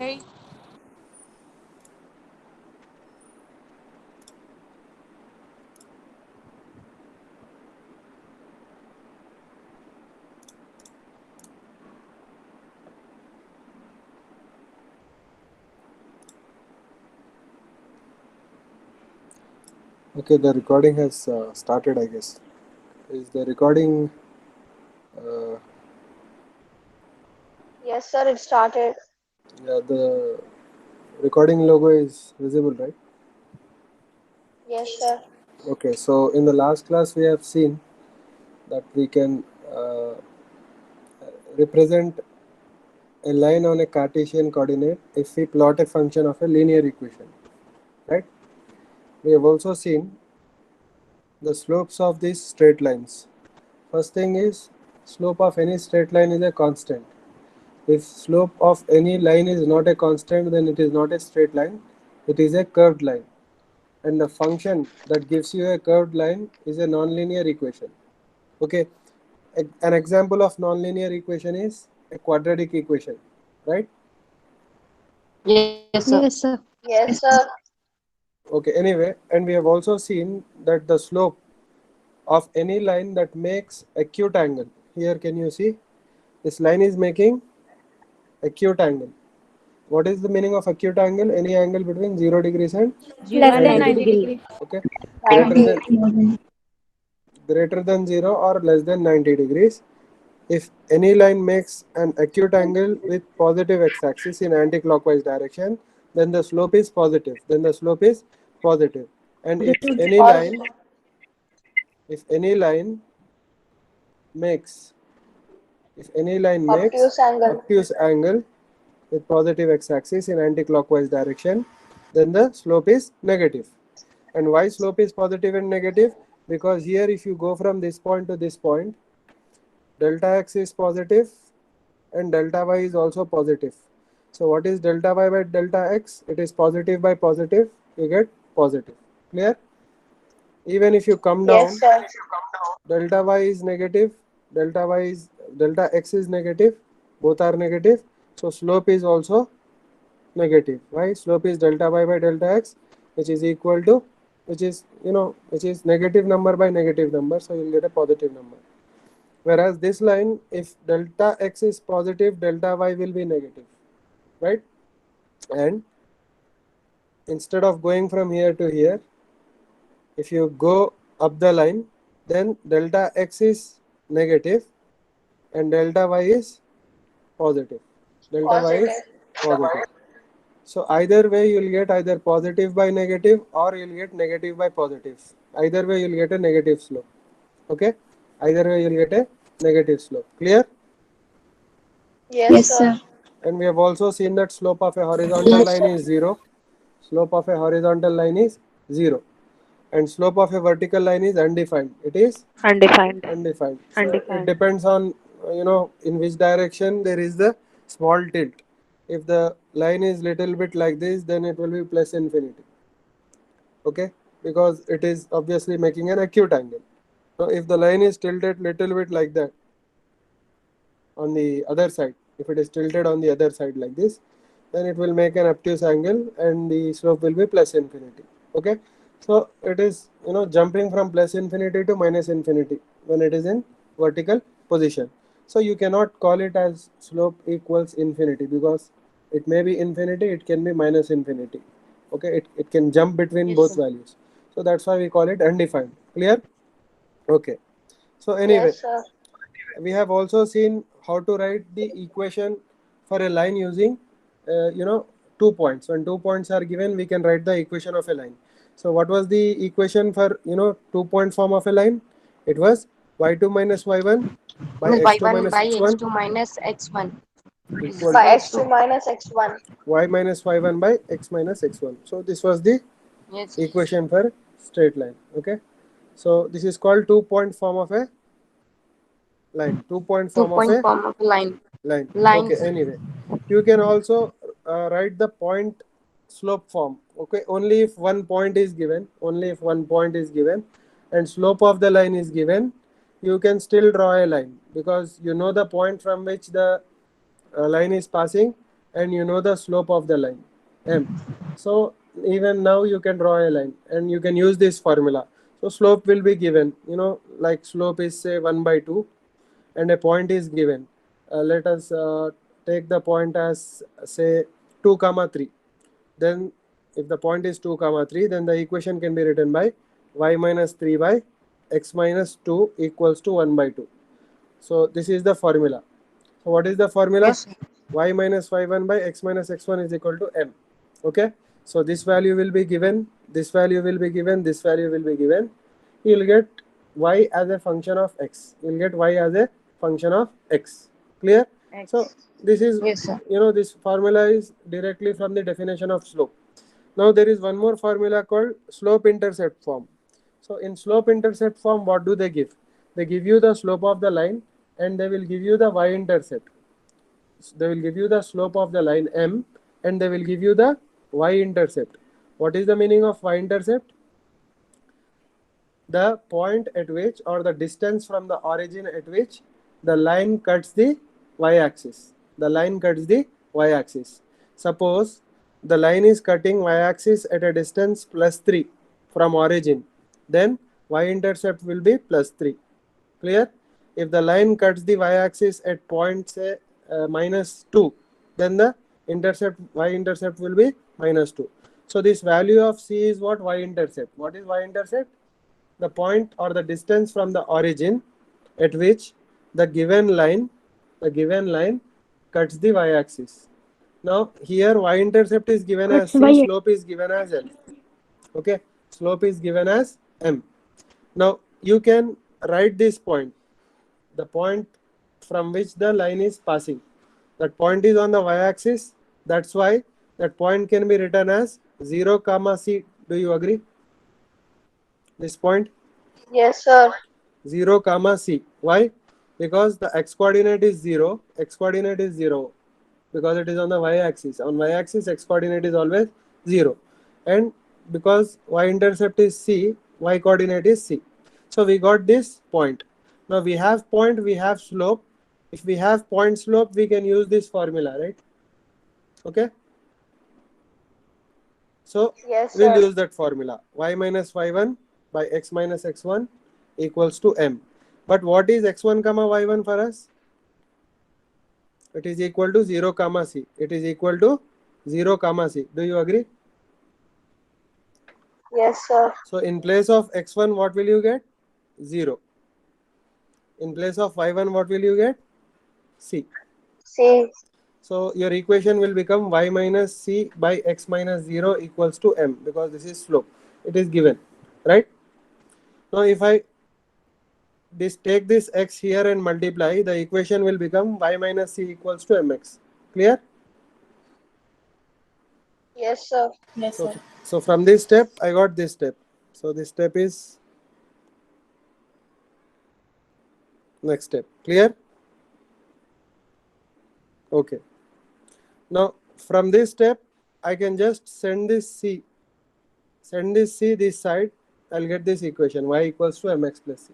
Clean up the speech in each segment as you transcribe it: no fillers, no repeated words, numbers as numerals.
Okay, the recording has started, I guess. Is the recording? Uh, Yes, sir, it started. yeah, the recording logo is visible, right? Yes, sir. Okay, so in the last class we have seen that we can represent a line on a Cartesian coordinate if we plot a function of a linear equation, right? We have also seen the slopes of these straight lines. First thing is, slope of any straight line is a constant. If slope of any line is not a constant, then it is not a straight line, it is a curved line. And the function that gives you a curved line is a nonlinear equation. Okay, an example of nonlinear equation is a quadratic equation, right? Yes, sir. Yes, sir. Okay, anyway, and we have also seen that the slope of any line that makes acute angle. Here, can you see? This line is making acute angle. What is the meaning of acute angle? Any angle between 0 degrees and Less than 90 90 degrees. degree. Okay, greater 90. than 0 or less than 90 degrees. If any line makes an acute angle with positive x-axis in anti-clockwise direction, then the slope is positive. And Positive. if any line makes Obtuse angle. obtuse angle with positive x-axis in anti-clockwise direction, then the slope is negative. And why slope is positive and negative? Because here if you go from this point to this point, delta x is positive and delta y is also positive. So what is delta y by delta x? It is positive by positive, you get positive. Clear? Even if you come Yes, down, sir. delta y is negative, delta x is negative, both are negative. So slope is also negative. Why? Slope is delta y by delta x, which is equal to, which is negative number by negative number. So you'll get a positive number. Whereas this line, if delta x is positive, delta y will be negative, right? And instead of going from here to here, if you go up the line, then delta x is negative and delta y is positive. Delta y is Positive. positive. So either way you'll get either positive by negative or you'll get negative by positive. Either way you'll get a negative slope. Okay? Either way you'll get a negative slope. Clear? Yes, sir. And we have also seen that slope of a horizontal line is 0. Slope of a horizontal line is 0. And slope of a vertical line is undefined. It is Undefined. undefined. So it depends on, in which direction there is the small tilt. If the line is little bit like this, then it will be plus infinity. Okay, because it is obviously making an acute angle. So if the line is tilted little bit like that on the other side, if it is tilted on the other side like this, then it will make an obtuse angle and the slope will be plus infinity. Okay, so it is jumping from plus infinity to minus infinity when it is in vertical position. So you cannot call it as slope equals infinity, because it may be infinity, it can be minus infinity. Okay, it can jump between both values. So that's why we call it undefined. Clear? Okay, so anyway, Yes, sir. we have also seen how to write the equation for a line using 2 points. When 2 points are given, we can write the equation of a line. So what was the equation for 2 point form of a line? It was y2 minus y1 by x2 minus x1 equal By to x2 minus x1. y minus y1 by x minus x1. So this was the equation for straight line. Okay, so this is called 2 point form of a line. 2 point form of a line. Okay, anyway, you can also write the point slope form. Okay, only if one point is given, and slope of the line is given, you can still draw a line, because you know the point from which the line is passing, and you know the slope of the line m. So even now you can draw a line and you can use this formula. So slope will be given, like slope is say 1 by 2 and a point is given. Let us take the point as say 2 comma 3. Then if the point is 2 comma 3, then the equation can be written by y minus 3 by x minus 2 equals to 1 by 2. So this is the formula. So what is the formula? Yes, sir. Y minus y1 by x minus x1 is equal to m. Okay. So this value will be given, this value will be given, this value will be given. You will get y as a function of x. You will get y as a function of x. Clear? So X. this is, Yes, sir. this formula is directly from the definition of slope. Now there is one more formula called slope intercept form. So in slope intercept form, what do they give? They give you the slope of the line and they will give you the y intercept. They will give you the slope of the line m and they will give you the y intercept. What is the meaning of y intercept? The point at which, or the distance from the origin at which the line cuts the y-axis. The line cuts the y-axis. Suppose the line is cutting y-axis at a distance plus 3 from origin, then y-intercept will be plus 3. Clear? If the line cuts the y-axis at point say minus 2, then the y-intercept will be minus 2. So this value of c is what? Y-intercept. What is y-intercept? The point or the distance from the origin at which the given line cuts the y-axis. Now here y-intercept is given as c, slope is given as l. Okay, slope is given as m. Now you can write this point, the point from which the line is passing. That point is on the y-axis. That's why that point can be written as 0 comma c. Do you agree? This point? Yes, sir. 0 comma c. Why? Because the x coordinate is 0. X coordinate is 0 because it is on the y-axis. On y-axis, x coordinate is always 0. And because y-intercept is c, y coordinate is c. So we got this point. Now we have point, we have slope. If we have point slope, we can use this formula, right? Okay. So Yes, we'll sir. use that formula. Y minus y1 by x minus x1 equals to m. But what is x1 comma y1 for us? It is equal to 0 comma c. It is equal to 0 comma c. Do you agree? Yes, sir. So in place of x1, what will you get? 0. In place of y1, what will you get? C. C. So your equation will become y minus c by x minus 0 equals to m, because this is slope. It is given, right? Now if I take this x here and multiply, the equation will become y minus c equals to mx. Clear? Yes, sir. Yes, sir. So from this step, I got this step. So this step is next step. Clear? Okay. Now from this step, I can just send this c this side. I'll get this equation, y equals to mx plus c.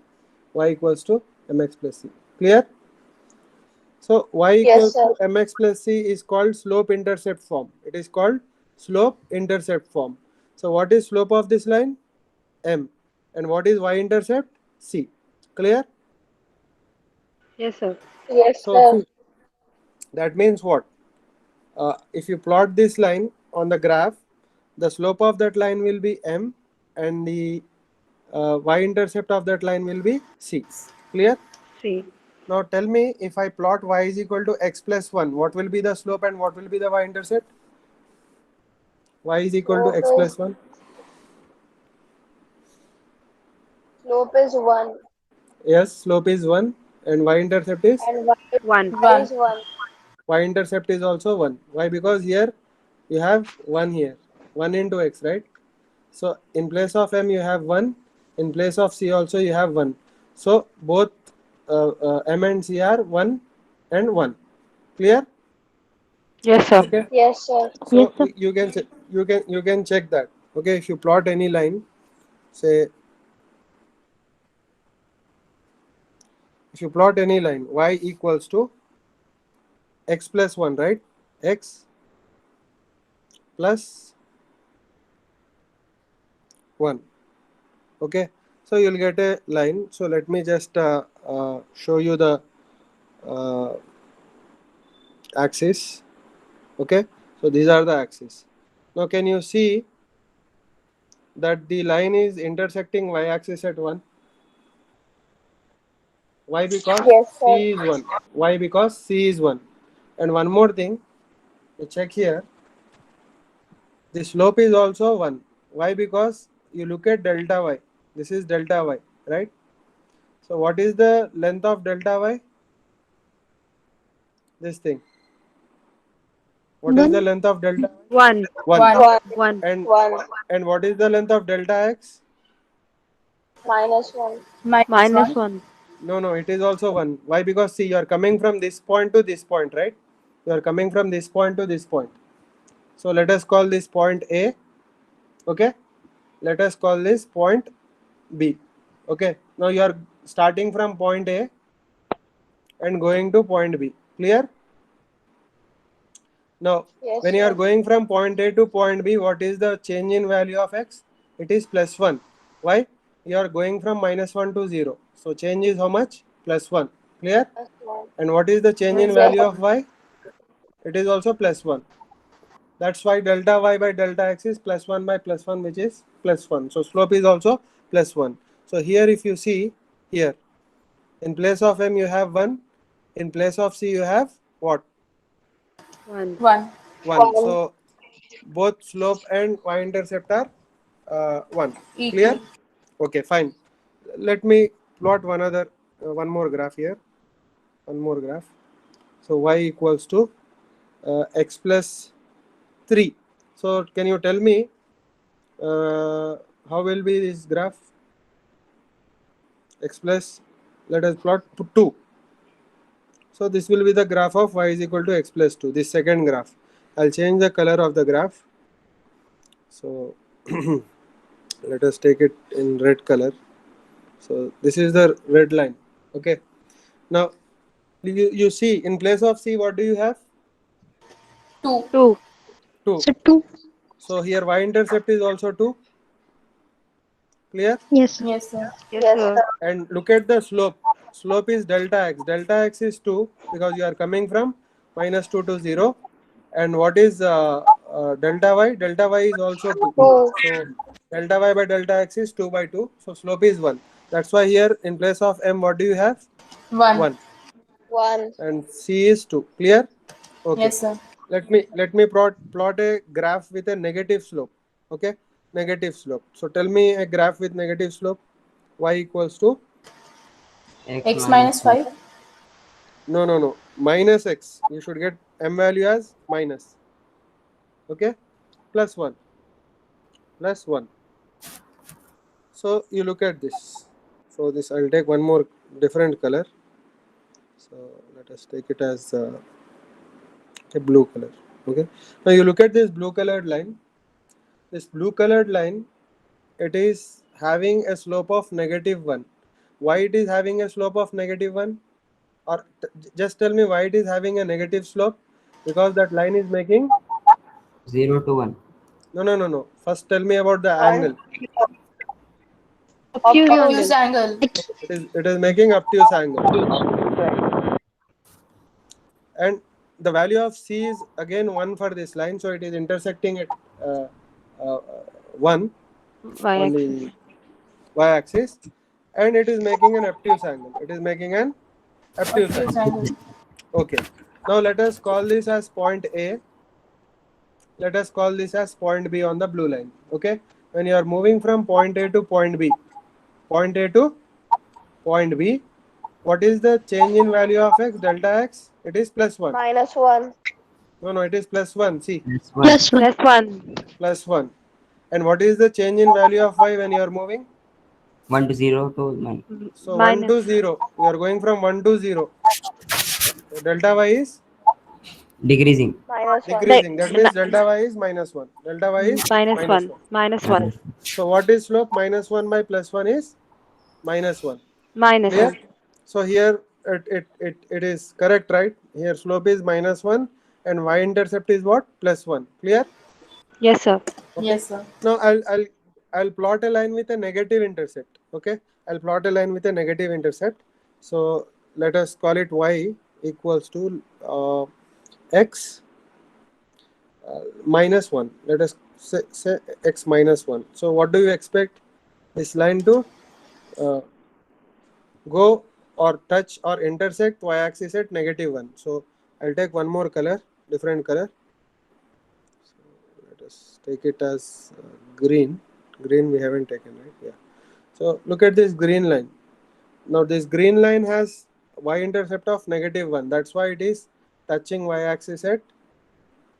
Y equals to mx plus c. Clear? So y Yes, equals sir. to mx plus c is called slope intercept form. It is called slope intercept form. So what is slope of this line? M. And what is y intercept? C. Clear? Yes, sir. Yes, So sir. see, that means what? If you plot this line on the graph, the slope of that line will be m and the y-intercept of that line will be c. Clear? C. Now tell me, if I plot y is equal to x plus 1, what will be the slope and what will be the y-intercept? Y is equal to x plus 1. Slope is 1 Yes, slope is 1 and y-intercept is? and y, 1. y is 1. Y-intercept is also 1. Why? Because here you have 1 here. 1 into x, right? So in place of m you have 1. In place of c also you have 1. So both m and c are 1 and 1. Clear? Yes, sir. Okay. Yes, sir. So you can check that. Okay, if you plot any line, say if you plot any line y equals to x plus 1, right? X plus 1. Okay, so you'll get a line. So let me just show you the uh, axis. Okay, so these are the axes. Now can you see that the line is intersecting y-axis at 1? Why? Because Yes, sir. c is 1. Why? Because c is 1. And one more thing, you check here, the slope is also 1. Why? Because you look at delta y. This is delta y, right? So what is the length of delta y? This thing. What is the length of delta y? 1. 1. 1. 1. And 1. what is the length of delta x? Minus 1. Minus 1. No, it is also 1. Why? Because see, you are coming from this point to this point, right? You are coming from this point to this point. So let us call this point A. Okay, let us call this point B. Okay, now you are starting from point A and going to point B. Clear? Now Yes, when you are sir. going from point A to point B, what is the change in value of x? It is plus 1. Why? You are going from minus 1 to 0. So change is how much? Plus 1. Clear? Plus 1. And what is the change in Yes, value sir. of y? It is also plus 1. That's why delta y by delta x is plus 1 by plus 1, which is plus 1. So slope is also plus 1. So here if you see here, in place of m you have 1, in place of c you have what? 1. 1. 1. 1. So both slope and y-intercept are 1. Clear? Equal. Okay, fine. Let me plot one more graph here. One more graph. So y equals to x plus 3. So can you tell me how will be this graph? X plus, let us plot 2. So this will be the graph of y is equal to x plus 2. This second graph. I'll change the color of the graph. So let us take it in red color. So this is the red line. Okay. Now you see, in place of c, what do you have? 2. 2. 2. So 2. So here y-intercept is also 2. Clear? Yes, sir. Yes, sir. Yes, Yes, sir. sir. And look at the slope. Slope is delta x. Delta x is 2 because you are coming from minus 2 to 0. And what is delta y? Delta y is also 2. 2. So delta y by delta x is 2 by 2. So slope is 1. That's why here in place of m, what do you have? 1. 1. 1. And c is 2. Clear? Okay. Yes, sir. Let me plot a graph with a negative slope. Okay, negative slope. So tell me a graph with negative slope. Y equals to X minus 5. no minus x. You should get m value as minus. Okay, plus 1, plus 1. So you look at this. So this I'll take one more different color. So let us take it as a blue color. Okay. Now you look at this blue colored line. This blue colored line, it is having a slope of negative 1. Why it is having a slope of negative 1? Or just tell me why it is having a negative slope? Because that line is making 0 to 1. no. First tell me about the 1. angle. Obtuse Obtuse angle. angle. It is making obtuse angle. And the value of c is again 1 for this line, so it is intersecting at uh, uh, 1 on Y-axis. the y-axis, and it is making an obtuse angle. It is making an obtuse Obtuse angle. angle. Okay. Now let us call this as point A. Let us call this as point B on the blue line. Okay. When you are moving from point A to point B, point A to point B, what is the change in value of x? Delta x? It is plus 1. Minus 1. No, it is plus 1. See, That's 1. Plus 1. Plus 1. plus 1. And what is the change in value of y when you are moving? 1 to 0 to 1. So 1 Minus. to 0. You are going from 1 to 0. So delta y is Decreasing. Minus 1. decreasing. That means delta y is minus 1. Delta y is Minus minus 1. 1. Minus 1. So what is slope? Minus 1 by plus 1 is minus 1. Minus Clear? 1. So here it is correct, right? Here slope is minus 1 and y-intercept is what? Plus 1. Clear? Yes, sir. Okay. Yes, sir. Now I'll plot a line with a negative intercept. Okay, I'll plot a line with a negative intercept. So let us call it y equals to x minus 1. Let us say x minus 1. So what do you expect this line to uh, go or touch or intersect y-axis at negative 1? So I'll take one more color, different color. So let us take it as green. Green we haven't taken, right? Yeah. So look at this green line. Now this green line has y-intercept of negative 1. That's why it is touching y-axis at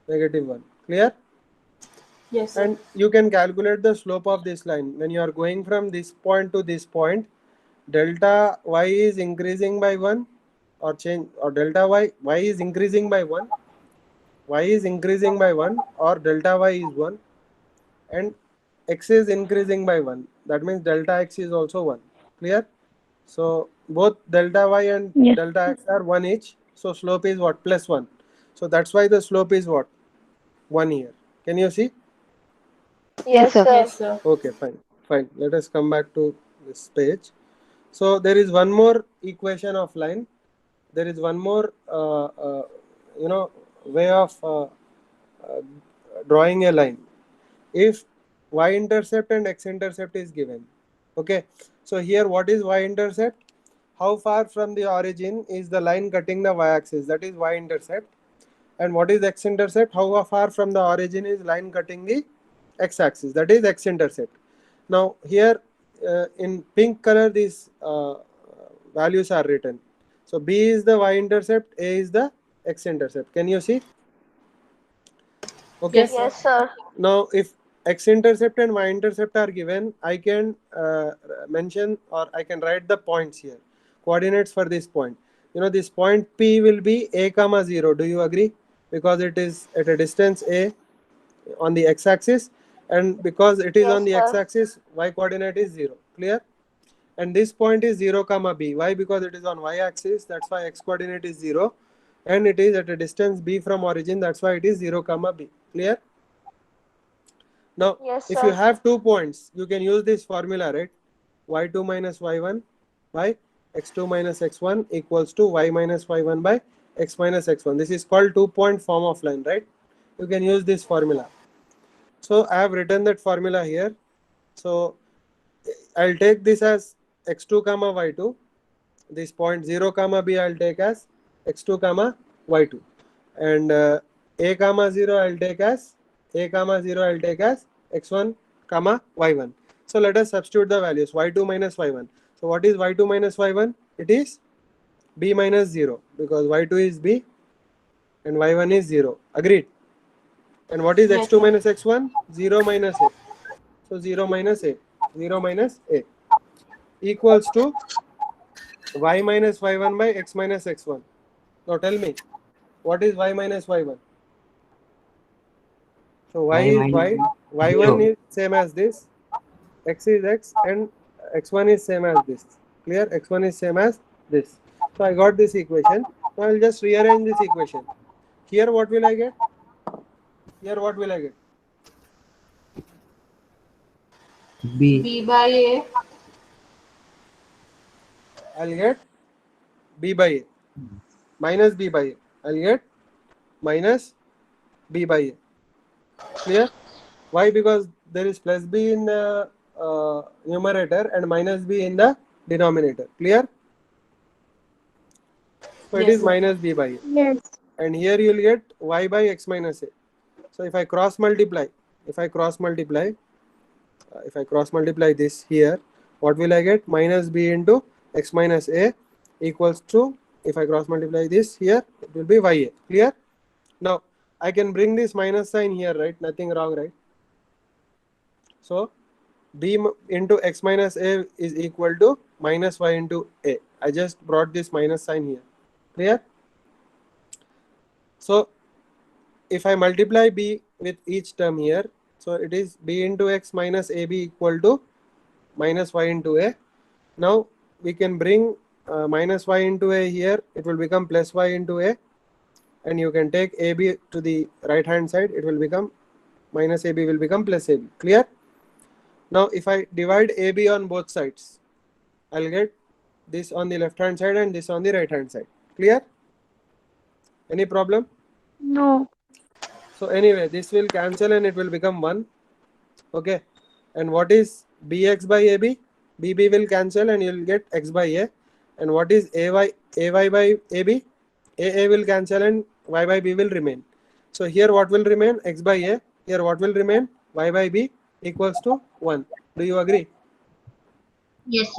negative 1. Clear? Yes, sir. And you can calculate the slope of this line. When you are going from this point to this point, delta y is increasing by 1 or change, or delta y is increasing by 1, y is increasing by 1 or delta y is 1, and x is increasing by 1. That means delta x is also 1. Clear? So both delta y and Yes. delta x are 1 each. So slope is what? Plus 1. So that's why the slope is what? 1 here. Can you see? Yes, Yes, sir. sir. Yes, sir. Okay, fine. Let us come back to this page. So there is one more equation of line. There is one more, way of drawing a line. If y-intercept and x-intercept is given, okay. So here, what is y-intercept? How far from the origin is the line cutting the y-axis? That is y-intercept. And what is x-intercept? How far from the origin is line cutting the x-axis? That is x-intercept. Now here in pink color these values are written. So B is the y-intercept, A is the x-intercept. Can you see? Okay. Yes, sir. Yes, sir. Now if x-intercept and y-intercept are given, I can mention, or I can write the points here, coordinates for this point. This point P will be a comma 0. Do you agree? Because it is at a distance a on the x-axis, and because it is on Yes, the sir. x-axis, y coordinate is 0. Clear? And this point is 0 comma b. Why? Because it is on y-axis. That's why x coordinate is 0, and it is at a distance b from origin. That's why it is 0 comma b. Clear? Now Yes, if you sir. have 2 points, you can use this formula, right? y2 minus y1 by x2 minus x1 equals to y minus y1 by x minus x1. This is called 2-point form of line, right? You can use this formula. So I have written that formula here. So I'll take this as x2 comma y2. This point 0 comma b I'll take as x2 comma y2, and a comma 0 I'll take as x1 comma y1. So let us substitute the values. y2 minus y1. So what is y2 minus y1? It is b minus 0, because y2 is b and y1 is 0. Agreed? And what is Yes, x2 sir. minus x1? 0 minus a. So 0 minus a. Equals to y minus y1 by x minus x1. Now tell me, what is y minus y1? So y Y is minus y, y1 0. is same as this, x is x, and x1 is same as this. Clear? X1 is same as this. So I got this equation. Now I'll just rearrange this equation. Here what will I get? Here what will I get? B. B by A. I'll get b by a minus b by a. I'll get minus b by a. Clear? Why? Because there is plus b in the numerator and minus b in the denominator. Clear? So it Yes, is sir. minus b by a. Yes. And here you will get y by x minus a. So if I cross multiply this here, what will I get? Minus b into x minus a equals to, if I cross multiply this here, it will be ya. Clear? Now I can bring this minus sign here, right? Nothing wrong, right? So b into x minus a is equal to minus y into a. I just brought this minus sign here. Clear? So if I multiply b with each term here, so it is b into x minus ab equal to minus y into a. Now we can bring minus y into a here. It will become plus y into a, and you can take ab to the right hand side. It will become minus AB will become plus AB. Clear? Now if I divide AB on both sides, I'll get this on the left hand side and this on the right hand side. Clear? Any problem? No. So anyway, this will cancel and it will become 1. Okay. And what is BX by AB? BB will cancel and you'll get X by A. And what is AY by AB? AA will cancel and Y by B will remain. So here what will remain? X by A. Here what will remain? Y by B equals to 1. Do you agree? Yes,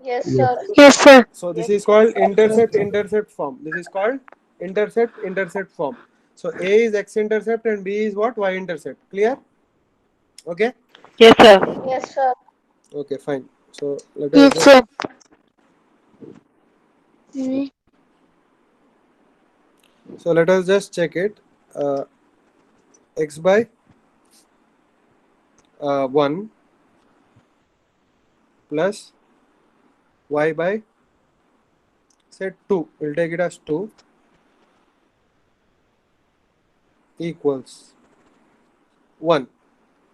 Yes. sir. Yes, sir. So this is called intercept form. This is called intercept form. So A is X intercept and B is what? Y intercept. Clear? Okay. Yes, sir. Yes, sir. Okay, fine. So let us just, sir. so let us just check it. X by 1 plus Y by say 2. We'll take it as 2 equals 1.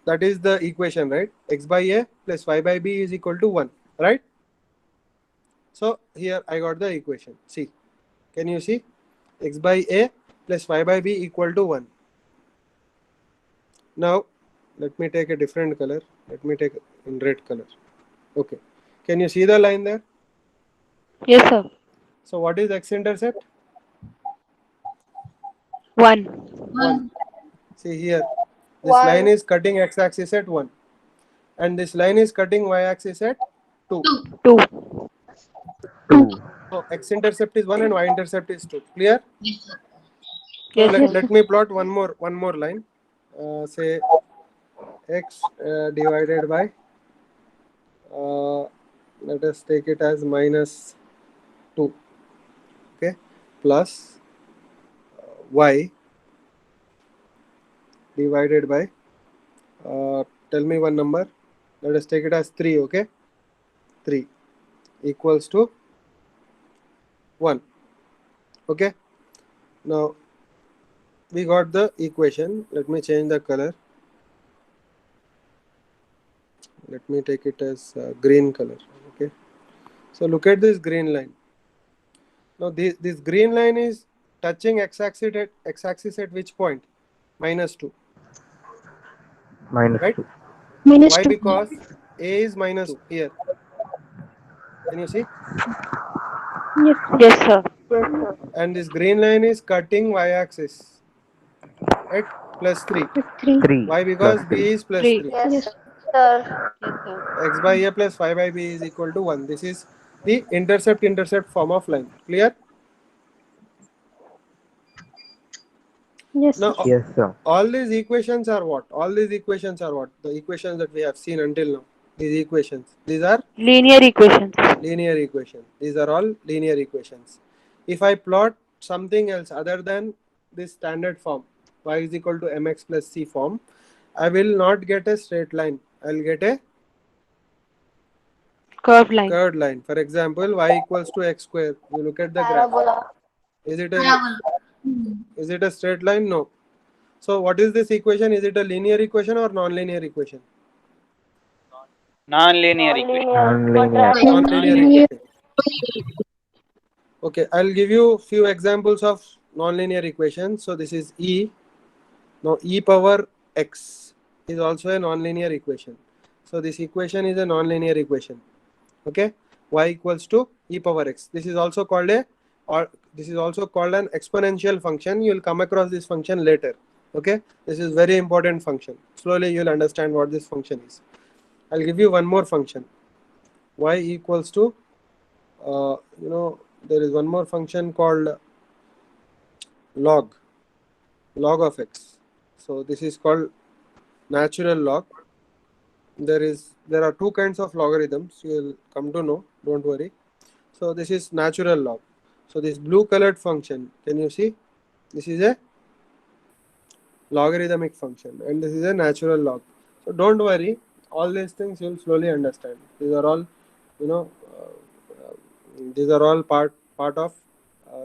That is the equation, right? X by A plus Y by B is equal to 1, right? So here I got the equation. See, can you see? X by A plus Y by B equal to 1. Now let me take a different color. Let me take in red color. Okay. Can you see the line there? Yes, sir. So what is X intercept? 1. 1. See here. This 1. line is cutting X axis at 1. And this line is cutting Y axis at 2. 2. 2. So X intercept is 1 and Y intercept is 2. Clear? So Yes, let me plot one more line. Say X divided by let us take it as minus 2, okay, plus Y divided by tell me one number. Let us take it as 3, okay, 3 equals to 1. Okay, now we got the equation. Let me change the color. Let me take it as green color. Okay, so look at this green line. Now this green line is touching x-axis at which point? Minus 2. Minus Right? 2. Why? Because A is minus 2 here. Can you see? Yes, sir. And this green line is cutting y-axis at plus 3. 3. Why? Because Plus B 3. is plus 3. 3. Yes, sir. Yes, sir. X by A plus Y by B is equal to 1. This is the intercept form of line. Clear? Yes, Now Yes, sir. all these equations are what? All these equations are what? The equations that we have seen until now. These equations. These are Linear equations. linear equations. These are all linear equations. If I plot something else other than this standard form, y is equal to mx plus c form, I will not get a straight line. I'll get a Curved line. curved line. For example, y equals to x square. You look at the graph. Parabola. Is it a straight line? No. So what is this equation? Is it a linear equation or non-linear equation? Non-linear equation. Non-linear. Non-linear equation. Okay, I'll give you few examples of non-linear equations. So this is E. Now e power x is also a non-linear equation. So this equation is a non-linear equation. Okay, y equals to e power x. This is also called an exponential function. You will come across this function later. Okay, this is very important function. Slowly you will understand what this function is. I'll give you one more function. Y equals to there is one more function called log of x. So this is called natural log. There are two kinds of logarithms. You will come to know. Don't worry. So this is natural log. So this blue colored function, can you see? This is a logarithmic function and this is a natural log. So don't worry. All these things you'll slowly understand. These are all, these are all part of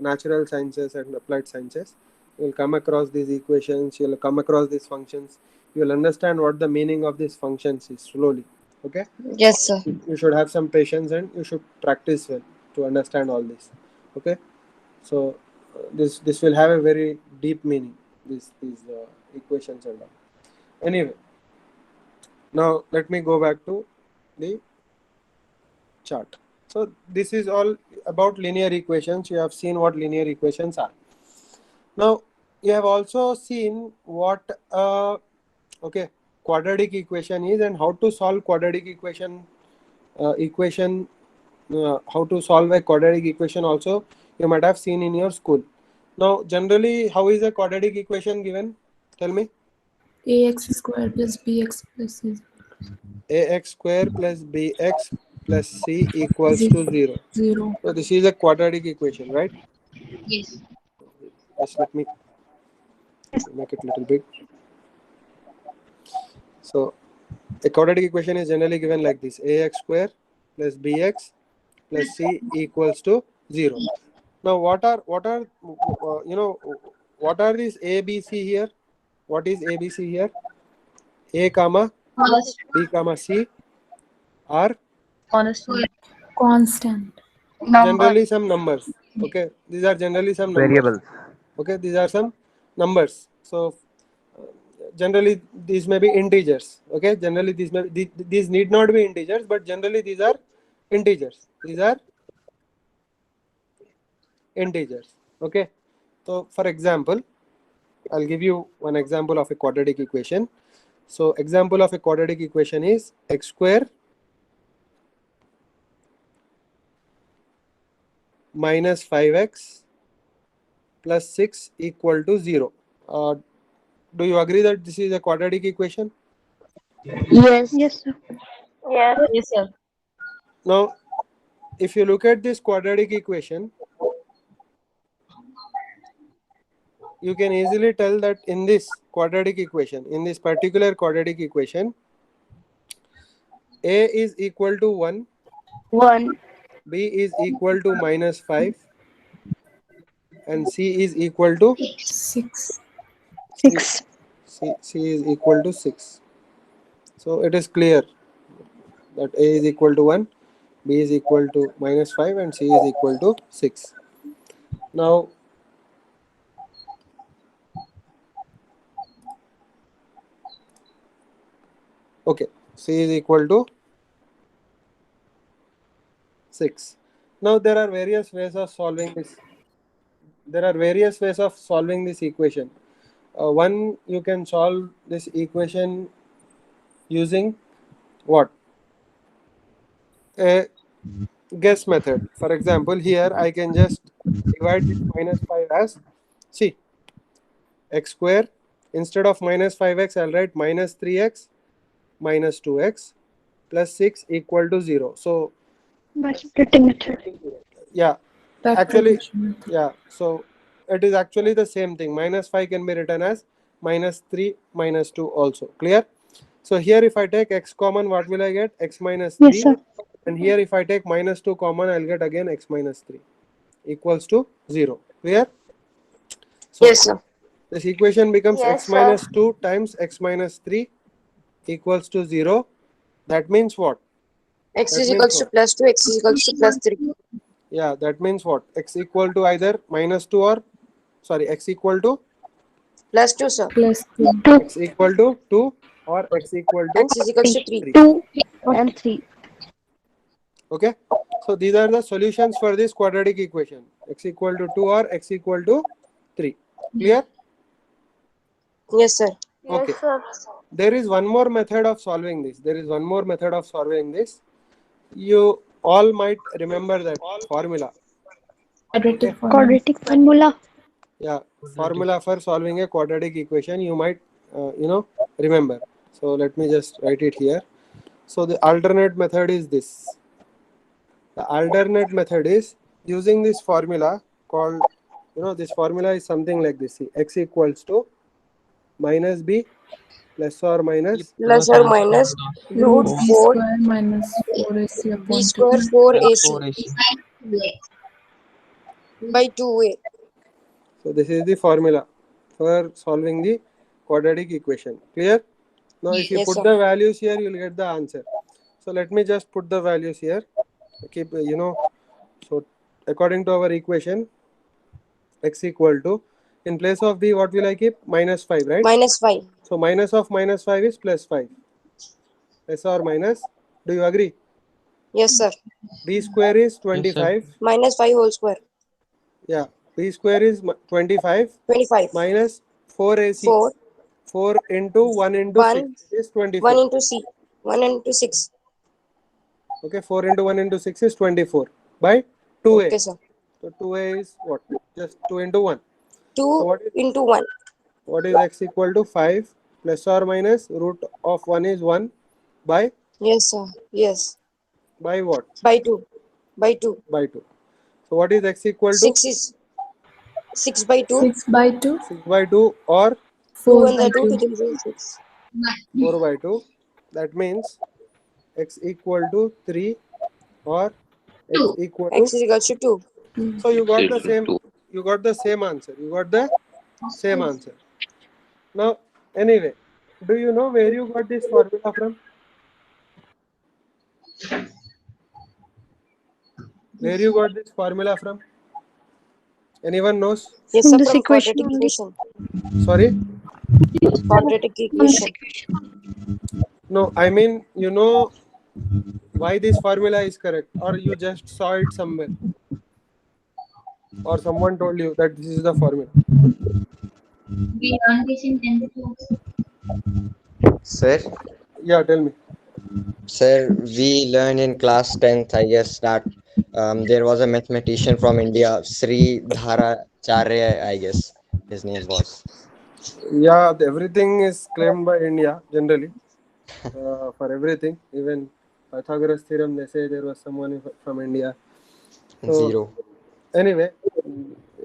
natural sciences and applied sciences. You'll come across these equations. You'll come across these functions. You will understand what the meaning of these functions is slowly. Okay. Yes, sir. You should have some patience and you should practice well to understand all this. Okay. So this will have a very deep meaning. These equations and all. Anyway, now let me go back to the chart. So this is all about linear equations. You have seen what linear equations are. Now you have also seen what quadratic equation is and how to solve quadratic equation. How to solve a quadratic equation also you might have seen in your school. Now generally, how is a quadratic equation given? Tell me. ax square plus bx plus c Ax square plus bx plus c equals to 0. 0. So this is a quadratic equation, right? Yes. Just let me make it a little big. So a quadratic equation is generally given like this: ax square plus bx plus c equals to 0. Now what are what are these a b c here? What is a b c here? A comma First, b comma c are Constant. generally some numbers. Okay, these are generally some numbers. Variables. Okay, these are some numbers. So generally these may be integers. Okay, generally these need not be integers, but generally these are integers. These are integers. Okay, so for example, I'll give you one example of a quadratic equation. So example of a quadratic equation is x square minus 5x plus 6 equal to 0. Do you agree that this is a quadratic equation? Yes. Yes, sir. Yes. Yes, sir. Now, if you look at this quadratic equation, you can easily tell that in this quadratic equation, in this particular quadratic equation, a is equal to 1, 1. b is equal to minus 5, and c is equal to 6. c, 6. c is equal to 6. So it is clear that a is equal to 1, b is equal to minus 5, and c is equal to 6. Now, okay, c is equal to 6. Now there are various ways of solving this. There are various ways of solving this equation. One, you can solve this equation using what? A guess method. For example, here I can just divide this minus 5 as, see, x square. Instead of minus 5x, I'll write minus 3x minus 2x plus 6 equal to 0. So By splitting method. yeah, actually, Factorization method. yeah, so it is actually the same thing. Minus 5 can be written as minus 3 minus 2 also. Clear? So here if I take x common, what will I get? X minus Yes, 3. sir. And here if I take minus 2 common, I'll get again x minus 3 equals to 0. Clear? So Yes, sir. this equation becomes Yes, x sir. minus 2 times x minus 3 equals to 0. That means what? X That is means equals to what? plus 2, X is equals to plus 3. Yeah, that means what? X equal to either minus 2 or, sorry, x equal to Plus 2, sir. Plus 2. 2. x equal to 2 or x equal to X is equals to 3. 3. 2 and 3. Okay, so these are the solutions for this quadratic equation: x equal to 2 or x equal to 3. Clear? Yes, sir. Okay, Yes, sir. there is one more method of solving this. You all might remember that formula. Quadratic Okay, formula. Quadratic formula. yeah, formula for solving a quadratic equation you might remember. So let me just write it here. So the alternate method is this. The alternate method is using this formula called, this formula is something like this. See, x equals to minus b plus or minus Plus or minus root Root b 4 square minus 4ac b upon 2. square 4ac by 2a. So this is the formula for solving the quadratic equation. Clear? Now, if you Yes, put sir. the values here, you'll get the answer. So let me just put the values here. Keep, so according to our equation, x equal to, in place of b, what will I keep? Minus 5, right? -5. So minus of minus 5 is plus 5. Plus or minus? Do you agree? Yes, sir. B square is Yes, sir. 25. -5 whole square. Yeah. B square is 25 25. minus 4ac. 4. 4 into 1 into 6 1. is 1 24. into C. 1 into 6. Okay, 4 into 1 into 6 is 24 by 2a. Okay, sir. So 2a is what? Just 2 into 1. 2 So into 1. what is x equal to? 5 plus or minus root of 1 is 1 by Yes, sir. Yes. what? By 2. By 2. By 2. So what is x equal to? 6 is 6 by 2. 6 by 2. 6 by 2 or 2 4 and by the 2 2. to 3 is 6. 4 by 2. That means x equal to 3 or x 2. equal to. X is equals to 2. So you got the Equal to same. 2. You got the same answer. You got the same answer. Now, anyway, do you know where you got this formula from? Where you got this formula from? Anyone knows? Yes, From sir. this From equation quadratic only. equation. Sorry? Quadratic From this equation. equation. No, I mean, you know why this formula is correct, or you just saw it somewhere, or someone told you that this is the formula. We learned this in 10th class. Sir, Yeah, tell me. sir, we learned in class 10th, I guess, that there was a mathematician from India, Sri Dharacharya, I guess his name was. Yeah, everything is claimed by India generally. For everything, even Pythagoras theorem, they say there was someone from India. So Zero. anyway,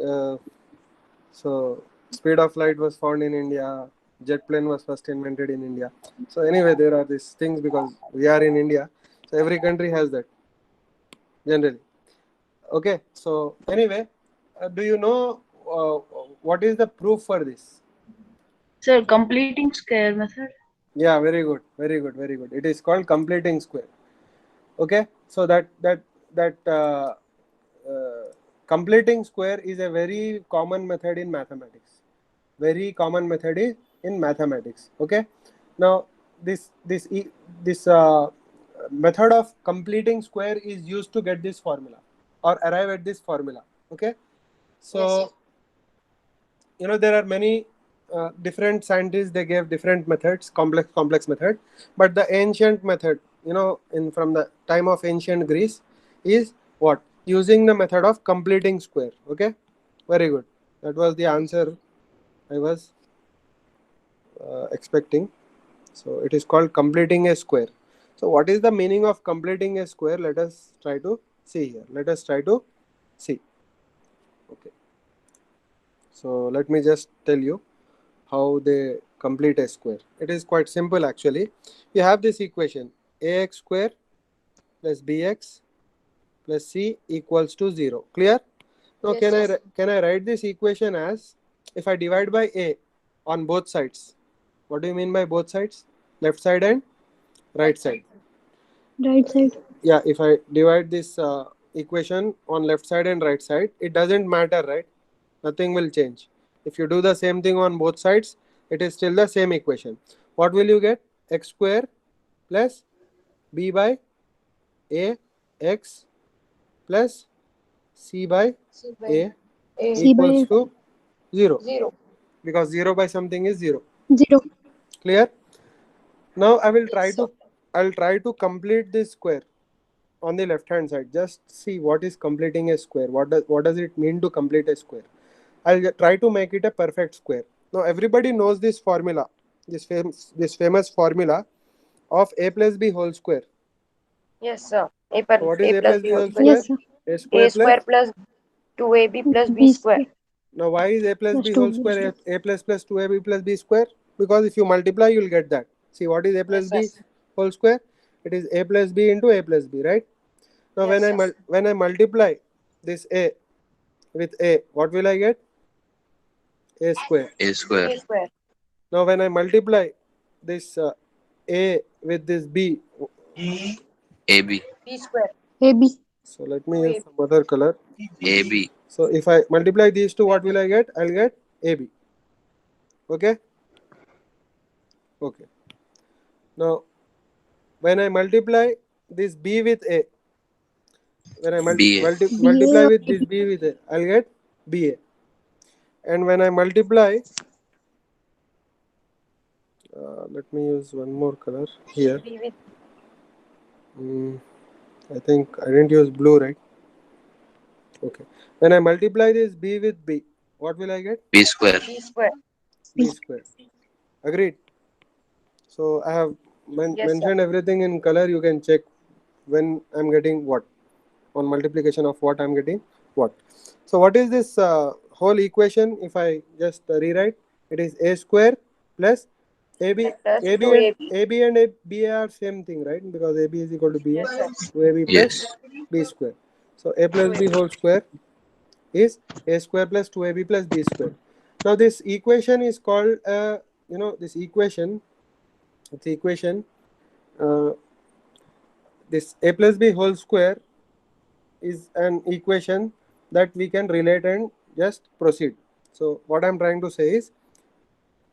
uh, so speed of light was found in India. Jet plane was first invented in India. So anyway, there are these things because we are in India. So every country has that generally. Okay. So anyway, do you know what is the proof for this? Sir, completing square method. Yeah, very good, very good, very good. It is called completing square. Okay. So that completing square is a very common method in mathematics. Very common method is in mathematics. Okay. Now this method of completing square is used to get this formula or arrive at this formula. Okay. So Yes, sir. there are many different scientists. They gave different methods, complex method, but the ancient method, in from the time of ancient Greece, is what? Using the method of completing square. Okay, very good. That was the answer I was expecting. So it is called completing a square. So what is the meaning of completing a square? Let us try to see here. Let us try to see. Okay. So let me just tell you how they complete a square. It is quite simple actually. You have this equation: ax square plus bx plus c equals to 0. Clear? Now Yes, sir. can I write this equation as, if I divide by a on both sides? What do you mean by both sides? Left side and right side. Right side. Yeah, if I divide this equation on left side and right side, it doesn't matter, right? Nothing will change. If you do the same thing on both sides, it is still the same equation. What will you get? X square plus b by a x plus c by C by a A. C by equals to 0, 0. because 0 by something is 0. 0. Clear? Now Yes, sir. I'll try to complete this square on the left hand side. Just see what is completing a square. What does it mean to complete a square? I'll try to make it a perfect square. Now everybody knows this formula, this famous formula of a plus b whole square. Yes, sir. So what is A a plus plus B b whole whole square. square? Yes, sir. A A square plus. square plus 2AB plus B B square. square Now why is a plus plus b whole 2B square square. a plus 2ab plus b square? Because if you multiply, you'll get that. See, what is a plus Yes, sir. b whole square? It is a plus b into a plus b, right? Now Yes, sir. when I multiply this a with a, what will I get? A square. A square. A square. Now when I multiply this A with this B. AB. B square. AB. So let me use some other color. AB. So if I multiply these two, what will I get? I'll get AB. Okay. Okay. Now, when I multiply this B with A, when I BA. multiply with this B with A, I'll get BA. And when I multiply, let me use one more color here. B with I think I didn't use blue, right? Okay. When I multiply this B with B, what will I get? B square. B square. B square. Agreed. So I have Yes, sir. mentioned everything in color. You can check when I'm getting what. On multiplication of what I'm getting what. So what is this whole equation? If I just rewrite, it is A square plus AB. Plus AB 2AB. and BA are same thing, right? Because AB is equal to BA. Yes, sir. 2AB plus Yes. B square. So A plus B 2AB. whole square is A square plus 2AB plus B square. Now this equation is called, this equation, uh, this A plus B whole square is an equation that we can relate and just proceed. So what I'm trying to say is,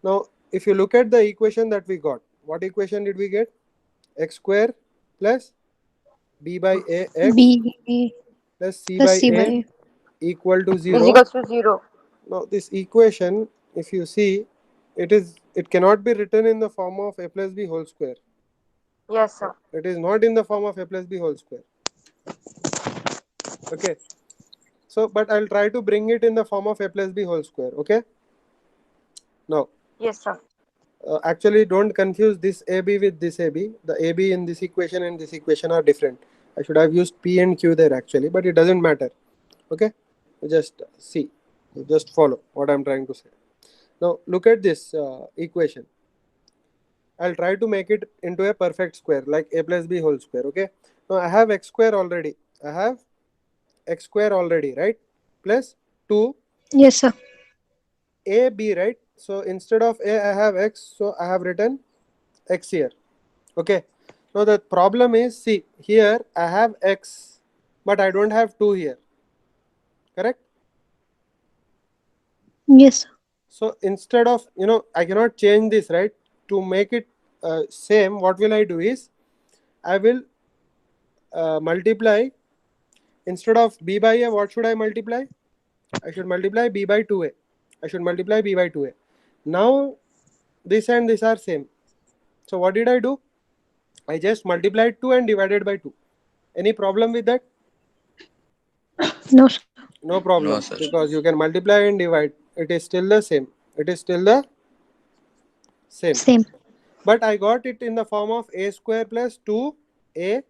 now if you look at the equation that we got, what equation did we get? X square plus B by A x B plus C plus by C by A A. equal to Is 0. equals to 0. Now this equation, if you see, it cannot be written in the form of A plus B whole square. Yes, sir. It is not in the form of A plus B whole square. Okay. So, but I'll try to bring it in the form of A plus B whole square. Okay. Now, Yes, sir. actually, don't confuse this AB with this AB. The AB in this equation and this equation are different. I should have used P and Q there actually, but it doesn't matter. Okay. You just see. You just follow what I'm trying to say. Now, look at this equation. I'll try to make it into a perfect square like A plus B whole square. Okay. Now, I have X square already. I have X square already, right? Plus 2 Yes, sir. AB, right? So instead of A, I have X. So I have written X here. Okay. Now the problem is, see, here I have X, but I don't have 2 here. Correct? Yes, sir. So instead of, I cannot change this, right? To make it same, what will I do is, I will multiply. Instead of B by A, what should I multiply? I should multiply B by 2A. I should multiply B by 2A. Now, this and this are same. So what did I do? I just multiplied 2 and divided by 2. Any problem with that? No, sir. No problem. No, sir. Because you can multiply and divide. It is still the same. It is still the same. Same. But I got it in the form of A square plus 2A.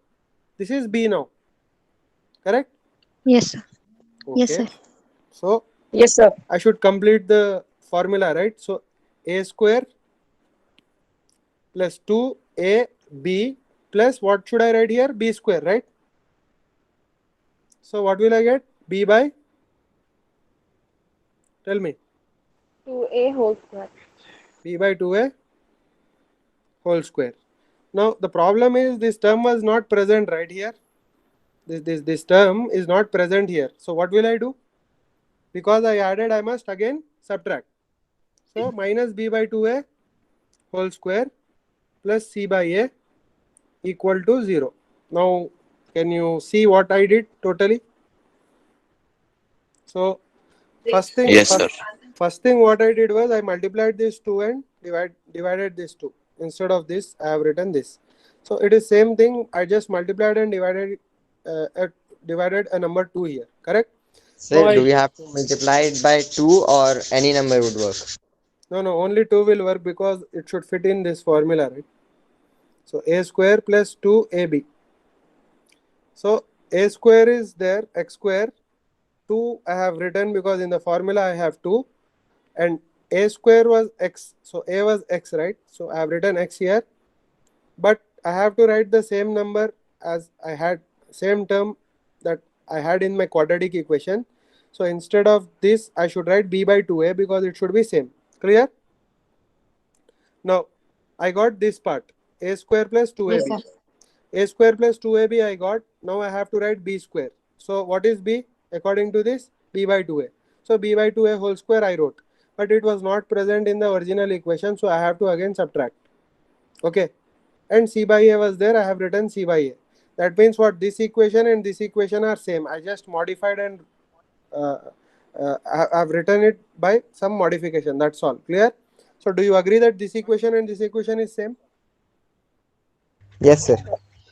This is B now. Correct? Yes, sir. Okay. Yes, sir. So Yes, sir. I should complete the formula, right? So A square plus 2AB plus what should I write here? B square, right? So what will I get? B by, tell me. 2A whole square. B by 2A whole square. Now the problem is this term was not present right here. This term is not present here. So what will I do? Because I added, I must again subtract. So minus B by 2A whole square plus C by A equal to 0. Now can you see what I did totally? So first thing, Yes, sir. first thing what I did was I multiplied this 2 and divided this 2. Instead of this, I have written this. So it is same thing. I just multiplied and divided a number 2 here. Correct? Sir, No, do we have to multiply it by 2 or any number would work? No, only 2 will work because it should fit in this formula, right? So A square plus 2AB. So A square is there, X square. 2 I have written because in the formula I have 2. And A square was X. So A was X, right? So I have written X here. But I have to write the same number as I had, same term that I had in my quadratic equation. So instead of this, I should write B by 2A because it should be same. Clear? Now, I got this part. a square plus 2ab. Yes, sir. A square plus 2ab I got. Now I have to write b square. So what is b according to this? B by 2a. So b by 2a whole square I wrote, but it was not present in the original equation, so I have to again subtract. Okay, and c by a was there, I have written c by a. That means what? This equation and this equation are same. I just modified and I've written it by some modification. That's all. Clear? So do you agree that this equation and this equation is same? Yes, sir.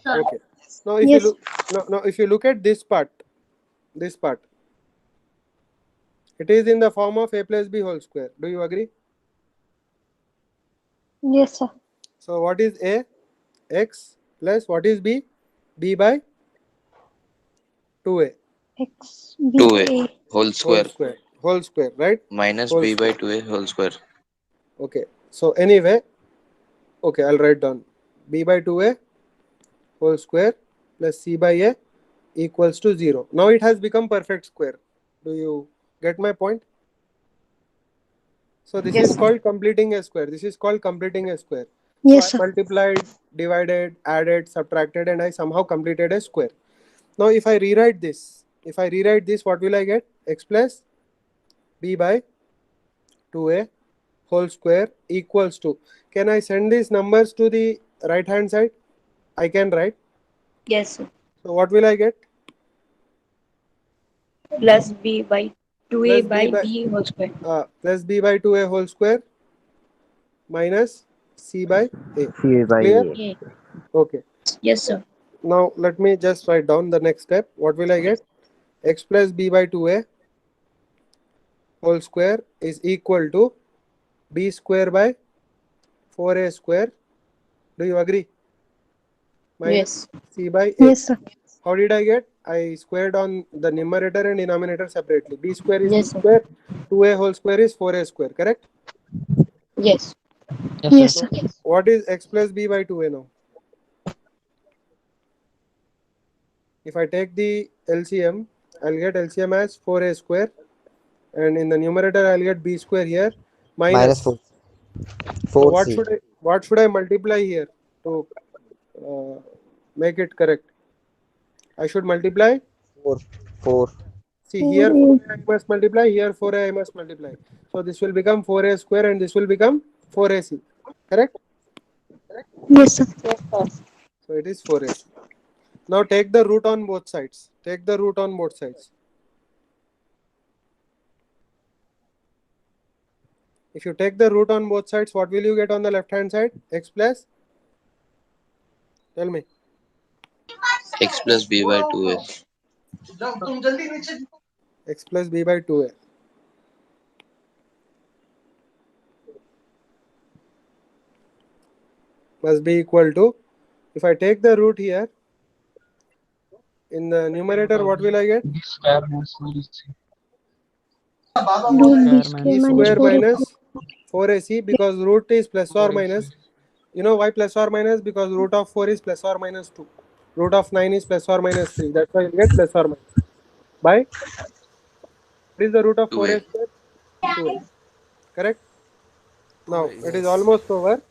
Sir. Okay. Now if Yes. you look, now if you look at this part, it is in the form of a plus b whole square. Do you agree? Yes, sir. So what is a? X plus what is b? B by 2a X B 2a A. whole whole square square, right? minus Whole b by square. 2a whole square. Okay. So anyway, okay, I'll write down b by 2a whole square plus c by a equals to 0. Now it has become perfect square. Do you get my point? So this Yes, is sir. called completing a square. This is called completing a square. Yes, So I sir. multiplied, divided, added, subtracted, and I somehow completed a square. Now if I rewrite this, what will I get? X plus b by 2a whole square equals to. Can I send these numbers to the right hand side? I can, right? Yes, sir. So what will I get? Plus B by 2A Plus by B whole square. plus b by 2a whole square minus c by a. C by Clear? A. Yeah. Okay. Yes, sir. Now let me just write down the next step. What will I get? X plus b by 2a whole square is equal to b square by 4a square. Do you agree? Minus Yes. c by a. Yes, sir. How did I get? I squared on the numerator and denominator separately. B square is b Yes, sir. square. 2a whole square is 4a square. Correct? Yes. Yes, sir. What is x plus b by 2a now? If I take the LCM, I'll get LCM as 4a square, and in the numerator I'll get b square here Minus minus. 4. So 4C. what should I multiply here to make it correct? I should multiply. 4. 4. See, here 4a I must multiply, here 4a I must multiply. So this will become 4a square and this will become 4ac. Correct? Yes, sir. Yes, sir. So it is 4ac. Now take the root on both sides. Take the root on both sides. If you take the root on both sides, what will you get on the left hand side? X plus? Tell me. X plus b by 2a. X plus b by 2a. Must be equal to, if I take the root here, in the numerator, what will I get? Root B B square minus 4ac, because root is plus or minus. You know why plus or minus? Because root of 4 is plus or minus 2. Root of 9 is plus or minus 3. That's why you get plus or minus. By? What is the root of 4a 2a. square? 2a. Correct? Now, it is almost over.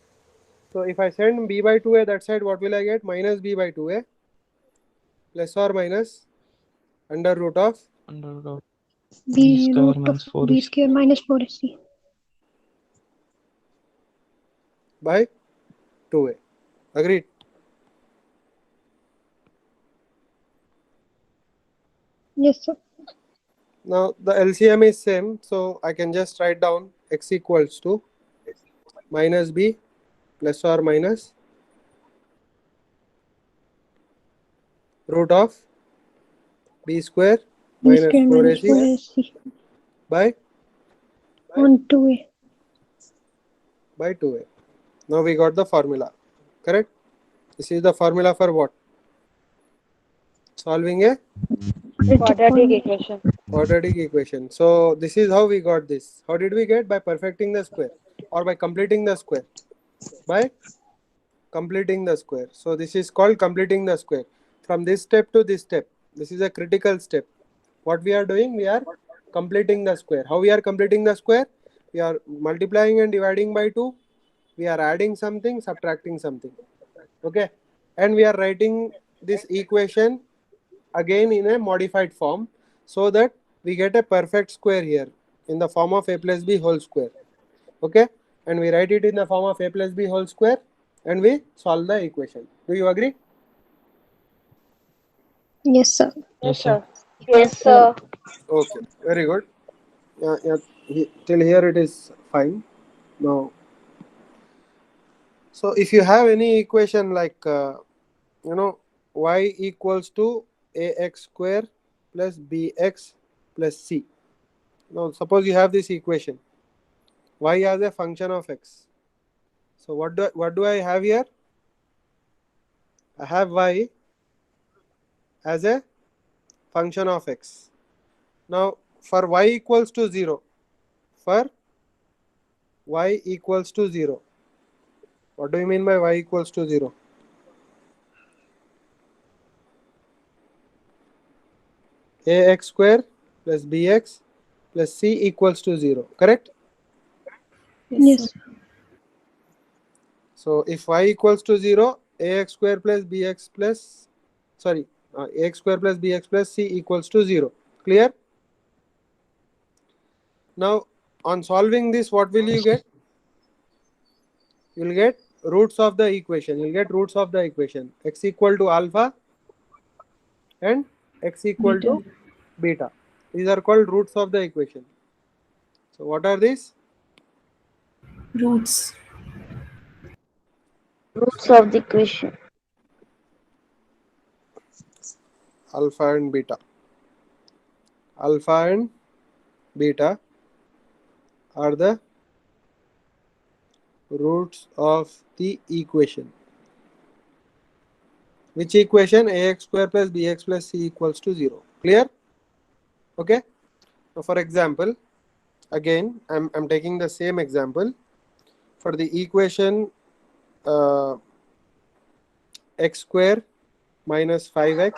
So, if I send b by 2a that side, what will I get? Minus b by 2a plus or minus under root of B root of B square minus 4AC. by 2a. Agreed? Yes, sir. Now, the LCM is same. So, I can just write down x equals to minus b plus or minus root of b square B minus square minus 4ac 4AC by on 2A. 2a. Now we got the formula. Correct? This is the formula for what? Solving a Quadratic equation. quadratic equation. So this is how we got this. How did we get? By perfecting the square or by completing the square? By completing the square. So this is called completing the square. From this step to this step, this is a critical step. What we are doing? We are completing the square. How we are completing the square? We are multiplying and dividing by 2. We are adding something, subtracting something. Okay, and we are writing this equation again in a modified form so that we get a perfect square here in the form of a plus b whole square. Okay, and we write it in the form of a plus b whole square and we solve the equation. Do you agree? Yes, sir. Yes, sir. Yes, sir. Okay, very good. Yeah, till here it is fine. Now, so if you have any equation like y equals to ax square plus bx plus c. Now suppose you have this equation y as a function of x. So what do I have here? I have y as a function of x. Now for y equals to 0, for y equals to 0, what do you mean by y equals to 0? Ax square plus bx plus c equals to 0, correct? Yes. So if y equals to 0, ax square plus bx plus, ax square plus bx plus c equals to 0. Clear? Now on solving this, what will you get? You will get roots of the equation. You will get roots of the equation. X equal to alpha and x equal to beta. These are called roots of the equation. So what are these? Roots. Roots of the equation. Alpha and beta. Alpha and beta are the roots of the equation. Which equation? Ax square plus bx plus c equals to 0. Clear? Okay. Now for example, again I'm taking the same example for the equation x square minus 5x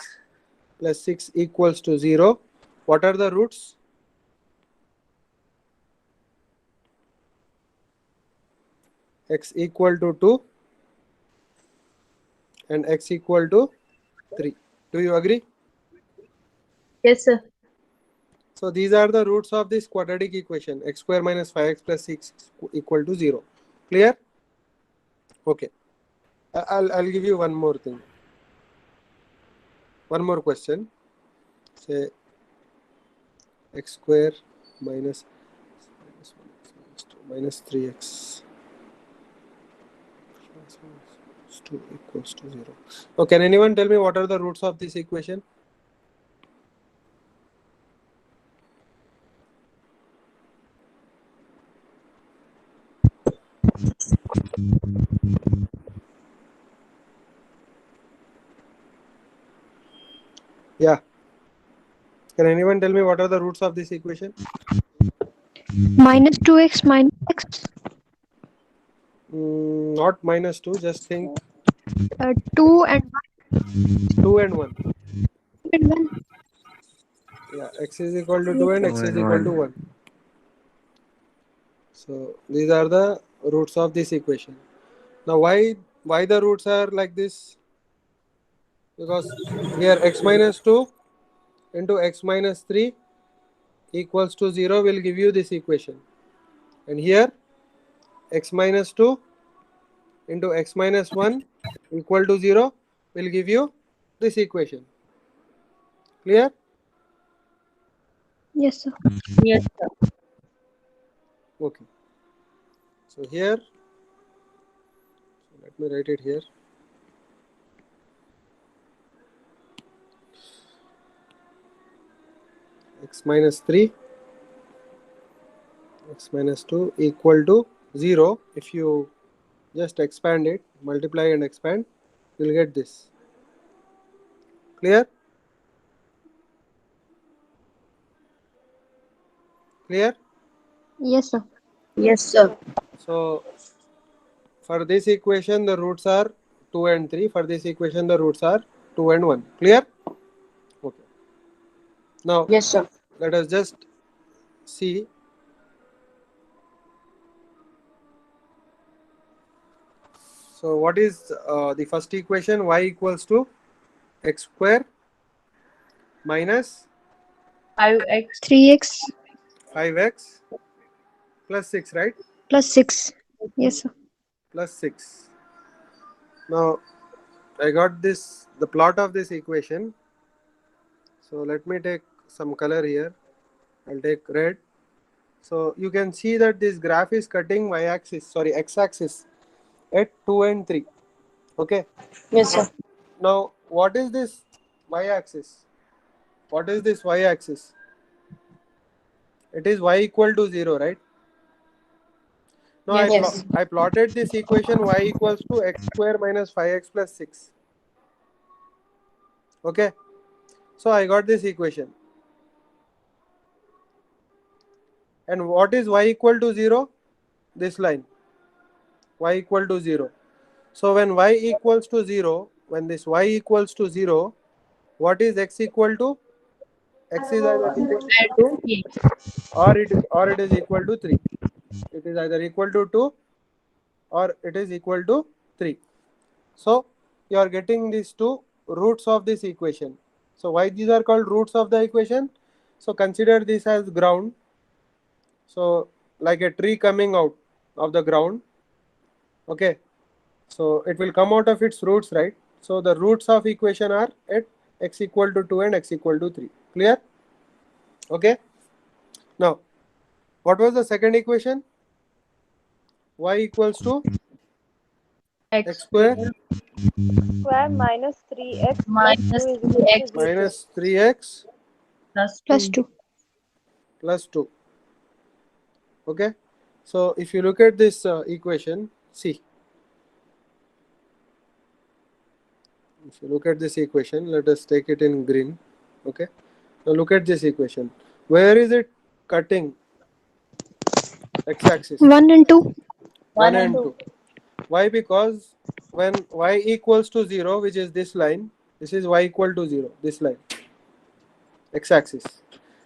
plus 6 equals to 0. What are the roots? X equal to 2 and x equal to 3. Do you agree? Yes, sir. So these are the roots of this quadratic equation, x square minus 5x plus 6 equal to 0. Clear? Okay. I'll give you one more thing. One more question. Say x square minus 3x plus 2 equals to 0. Now, can anyone tell me what are the roots of this equation? Yeah. Can anyone tell me what are the roots of this equation? Minus 2x minus x. Not minus 2, just think 2 and 2 and 1. 1. Yeah, x is equal to 2 and x is equal to 1. So these are the roots of this equation. Now why the roots are like this? Because here x minus 2 into x minus 3 equals to 0 will give you this equation. And here x minus 2 into x minus 1 equal to 0 will give you this equation. Clear? Yes, sir. Yes, sir. Okay. So here, let me write it here. X minus 3, x minus 2 equal to 0. If you just expand it, multiply and expand, you'll get this. Clear? Clear? Yes, sir. Yes, sir. So for this equation, the roots are 2 and 3. For this equation, the roots are 2 and 1. Clear? Okay. Now, Yes, sir. let us just see. So what is the first equation? Y equals to x square minus 5x. 3x 5x plus 6, right? plus 6. Yes, sir. Plus 6. Now I got this, the plot of this equation. So let me take some color here. I'll take red. So you can see that this graph is cutting x-axis at 2 and 3. Okay. Yes, sir. Now what is this y-axis? What is this y-axis? It is y equal to 0, right? Now Yes. I plotted this equation y equals to x square minus 5x plus 6. Okay. So I got this equation. And what is y equal to 0? This line. Y equal to 0. So when y equals to 0, when this y equals to 0, what is x equal to? X is either equal to 2 or it is equal to 3. It is either equal to 2 or it is equal to 3. So you are getting these two roots of this equation. So why these are called roots of the equation? So consider this as ground. So like a tree coming out of the ground. Okay. So it will come out of its roots, right? So the roots of equation are at x equal to 2 and x equal to 3. Clear? Okay. Now, what was the second equation? Y equals to x square Square minus 3x plus minus 2 is equal to 0. minus 3x Plus 2. plus 2. Okay. So if you look at this equation, see. If you look at this equation, let us take it in green. Okay. Now look at this equation. Where is it cutting? X-axis. 1 and 2. 1 and 2. Why? Because when y equals to 0, which is this line, this is y equal to 0, this line, x-axis.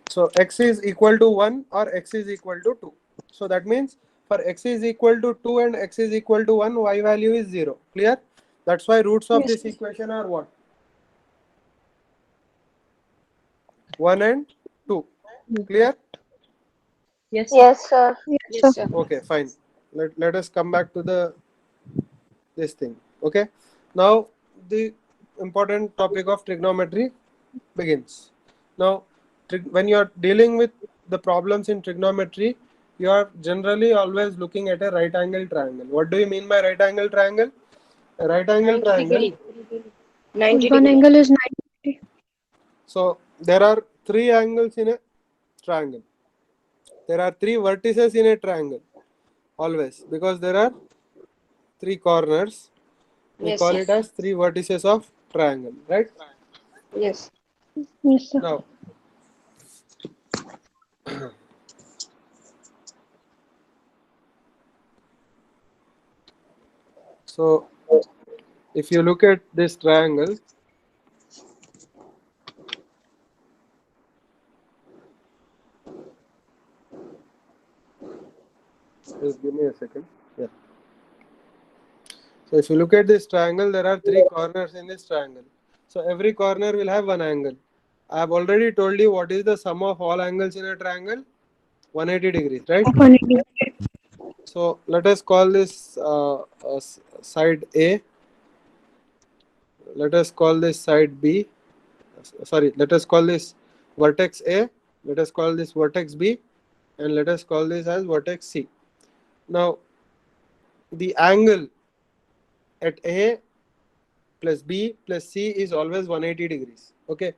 So x is equal to 1 or x is equal to 2. So that means for x is equal to 2 and x is equal to 1, y value is 0. Clear? That's why roots of Yes. this equation are what? 1 and 2. Clear? Yes. Yes, sir. Yes, sir. Okay, fine. Let us come back to this thing. Okay. Now the important topic of trigonometry begins. Now, when you are dealing with the problems in trigonometry, you are generally always looking at a right angle triangle. What do you mean by right angle triangle? A right angle 90 triangle. degree. 90 One degree. angle is 90. So there are three angles in a triangle. There are three vertices in a triangle always, because there are three corners. We Yes, call sir. it as three vertices of triangle, right? Yes. Yes, sir. Now, so if you look at this triangle, just give me a second. Yeah. So if you look at this triangle, there are three corners in this triangle. So every corner will have one angle. I have already told you what is the sum of all angles in a triangle. 180 degrees, right? 180. So let us call this side A. Let us call this side B. Sorry, let us call this vertex A. Let us call this vertex B. And let us call this as vertex C. Now, the angle at A plus B plus C is always 180 degrees. Okay.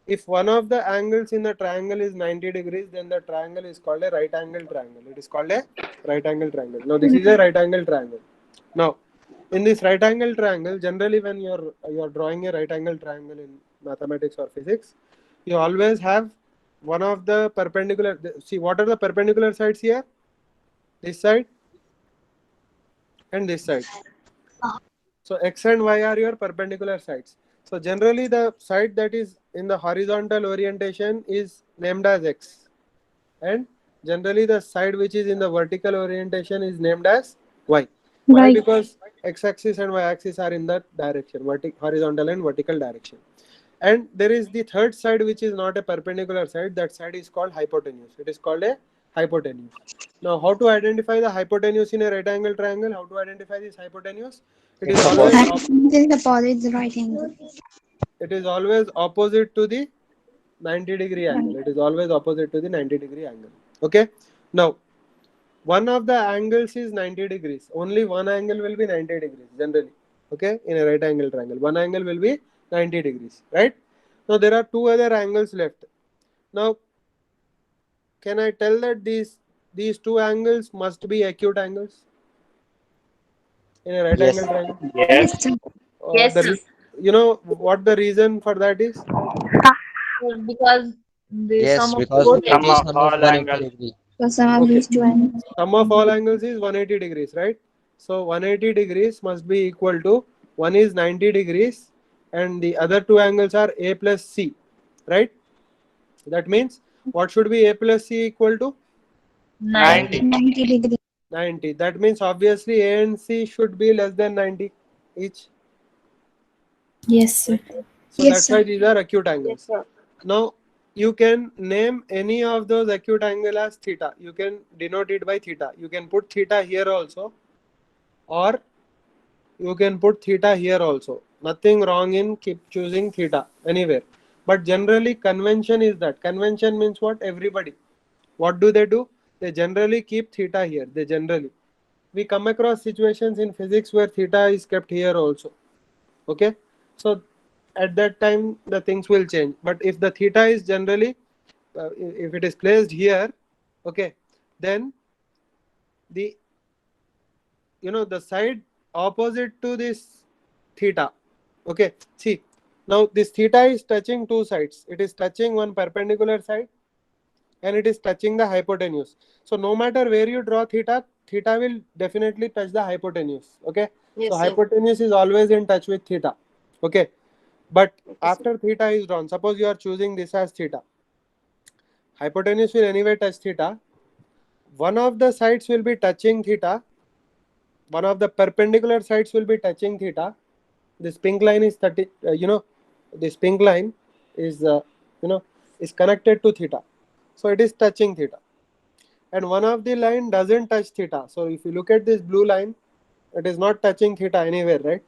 If one of the angles in the triangle is 90 degrees, then the triangle is called a right angle triangle. It is called a right angle triangle. Now, this is a right angle triangle. Now, in this right angle triangle, generally when you're drawing a right angle triangle in mathematics or physics, you always have one of the perpendicular. See, what are the perpendicular sides here? This side and this side. So x and y are your perpendicular sides. So generally the side that is in the horizontal orientation is named as x, and generally the side which is in the vertical orientation is named as y. Why? Right. Because x-axis and y-axis are in that direction, horizontal and vertical direction. And there is the third side which is not a perpendicular side. That side is called hypotenuse. It is called a hypotenuse. Now, how to identify the hypotenuse in a right angle triangle? How to identify this hypotenuse? It is always Hypotenuse is opposite the right angle. opposite to the 90-degree angle. It is always opposite to the 90-degree angle. Okay. Now, one of the angles is 90 degrees. Only one angle will be 90 degrees generally. Okay, in a right angle triangle, one angle will be 90 degrees, right? Now there are two other angles left. Now, can I tell that these two angles must be acute angles in a right Yes. angle triangle? Yes, sir. Yes, The sir. you know what the reason for that is? Because the Yes, sum of because both it is angles. sum of 180 degree. So sum of Okay. these two angles. Sum of all angles is 180 degrees, right? So 180 degrees must be equal to, one is 90 degrees and the other two angles are A plus C, right? That means what should be A plus C equal to? 90. 90 degrees. 90. That means obviously A and C should be less than 90 each. Yes, sir. So Yes, that's sir. why these are acute Yes, angles. sir. Now you can name any of those acute angle as theta. You can denote it by theta. You can put theta here also, or you can put theta here also. Nothing wrong in keep choosing theta anywhere. But generally convention is that. Convention means what? Everybody. What do? They generally keep theta here. They generally. We come across situations in physics where theta is kept here also. Okay. So at that time the things will change. But if the theta is generally, if it is placed here, okay, then the the side opposite to this theta, okay, see, now this theta is touching two sides. It is touching one perpendicular side and it is touching the hypotenuse. So no matter where you draw theta, theta will definitely touch the hypotenuse. Okay. So Yes, sir. hypotenuse is always in touch with theta. Okay. But Okay, sir. after theta is drawn, suppose you are choosing this as theta, hypotenuse will anyway touch theta. One of the sides will be touching theta. One of the perpendicular sides will be touching theta. This pink line is 30, this pink line is, is connected to theta. So it is touching theta. And one of the line doesn't touch theta. So if you look at this blue line, it is not touching theta anywhere, right?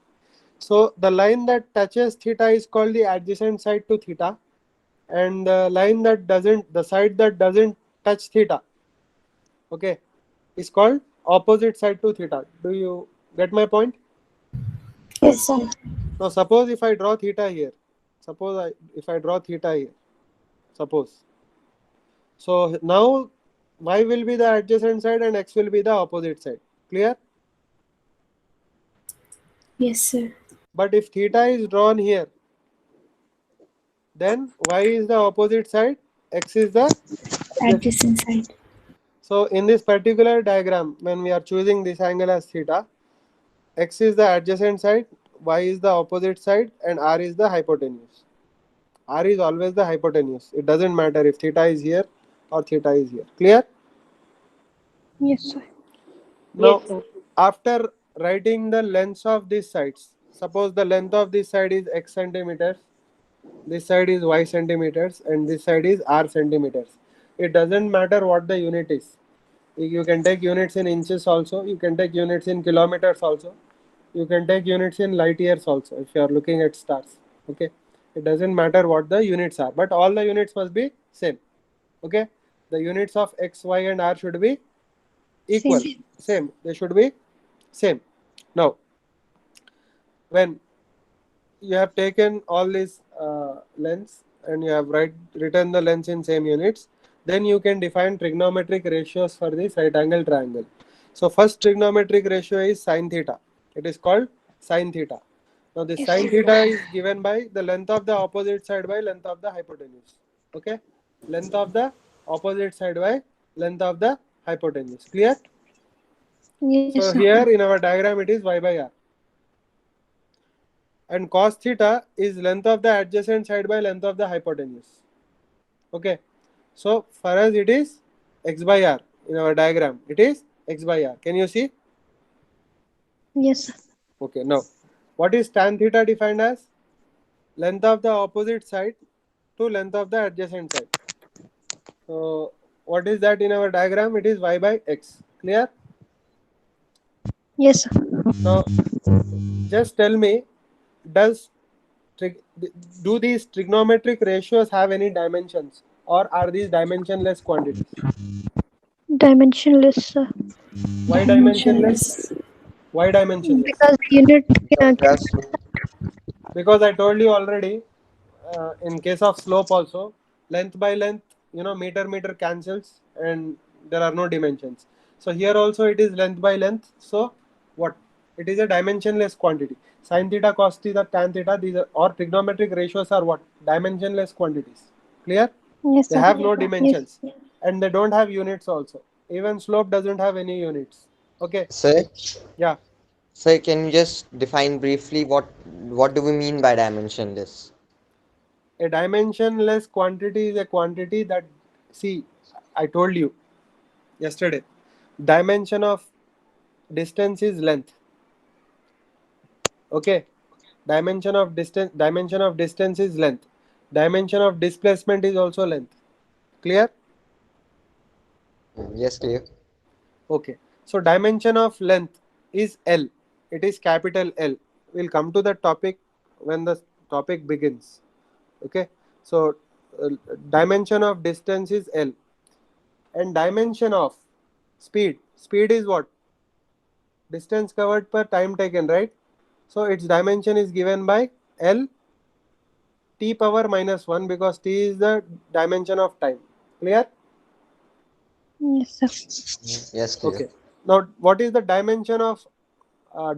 So the line that touches theta is called the adjacent side to theta. And the line that doesn't, the side that doesn't touch theta, okay, is called opposite side to theta. Do you get my point? Yes, sir. Now suppose if I draw theta here, if I draw theta here, suppose. So now y will be the adjacent side and x will be the opposite side. Clear? Yes, sir. But if theta is drawn here, then y is the opposite side, x is the adjacent. Adjacent side. So in this particular diagram, when we are choosing this angle as theta, x is the adjacent side, y is the opposite side, and r is the hypotenuse. R is always the hypotenuse. It doesn't matter if theta is here or theta is here. Clear? Yes, sir. Now, Yes, sir. after writing the lengths of these sides, suppose the length of this side is x centimeters, this side is y centimeters, and this side is r centimeters. It doesn't matter what the unit is. You can take units in inches also. You can take units in kilometers also. You can take units in light years also if you are looking at stars. Okay. It doesn't matter what the units are, but all the units must be same. Okay. The units of x, y, and r should be equal. Same. They should be same. Now, when you have taken all these lengths and you have written the lengths in same units, then you can define trigonometric ratios for this right angle triangle. So first trigonometric ratio is sine theta. It is called sine theta. Now the sine theta is given by the length of the opposite side by length of the hypotenuse. Okay, length of the opposite side by length of the hypotenuse. Clear? Yes, So sir. here in our diagram it is y by r. And cos theta is length of the adjacent side by length of the hypotenuse. Okay, so for us it is x by r. In our diagram it is x by r. Can you see? Yes, sir. Okay, now what is tan theta defined as? Length of the opposite side to length of the adjacent side. So what is that in our diagram? It is y by x. Clear? Yes, sir. Now just tell me, does trig- do these trigonometric ratios have any dimensions, or are these dimensionless quantities? Dimensionless, sir. Why dimensionless? Dimensionless. Why dimensionless? Because unit Because they are slow. Because I told you already, in case of slope also, length by length, meter cancels and there are no dimensions. So here also it is length by length. So what? It is a dimensionless quantity. Sin theta, cos theta, tan theta, these are, or trigonometric ratios are what? Dimensionless quantities. Clear? yes, They sir. have no Yes. dimensions and they don't have units also. Even slope doesn't have any units. Okay. Sir, Yeah. sir, can you just define briefly what do we mean by dimensionless? A dimensionless quantity is a quantity that, see, I told you yesterday, dimension of distance is length. Okay, dimension of distance is length. Dimension of displacement is also length. Clear? Yes, clear. Okay, so dimension of length is L. It is capital L. We'll come to the topic when the topic begins. Okay, so uh, dimension of distance is L, and dimension of speed is what? Distance covered per time taken, right? So its dimension is given by L t power minus 1, because t is the dimension of time. Clear? Yes, sir. Yes, clear. Okay, now what is the dimension of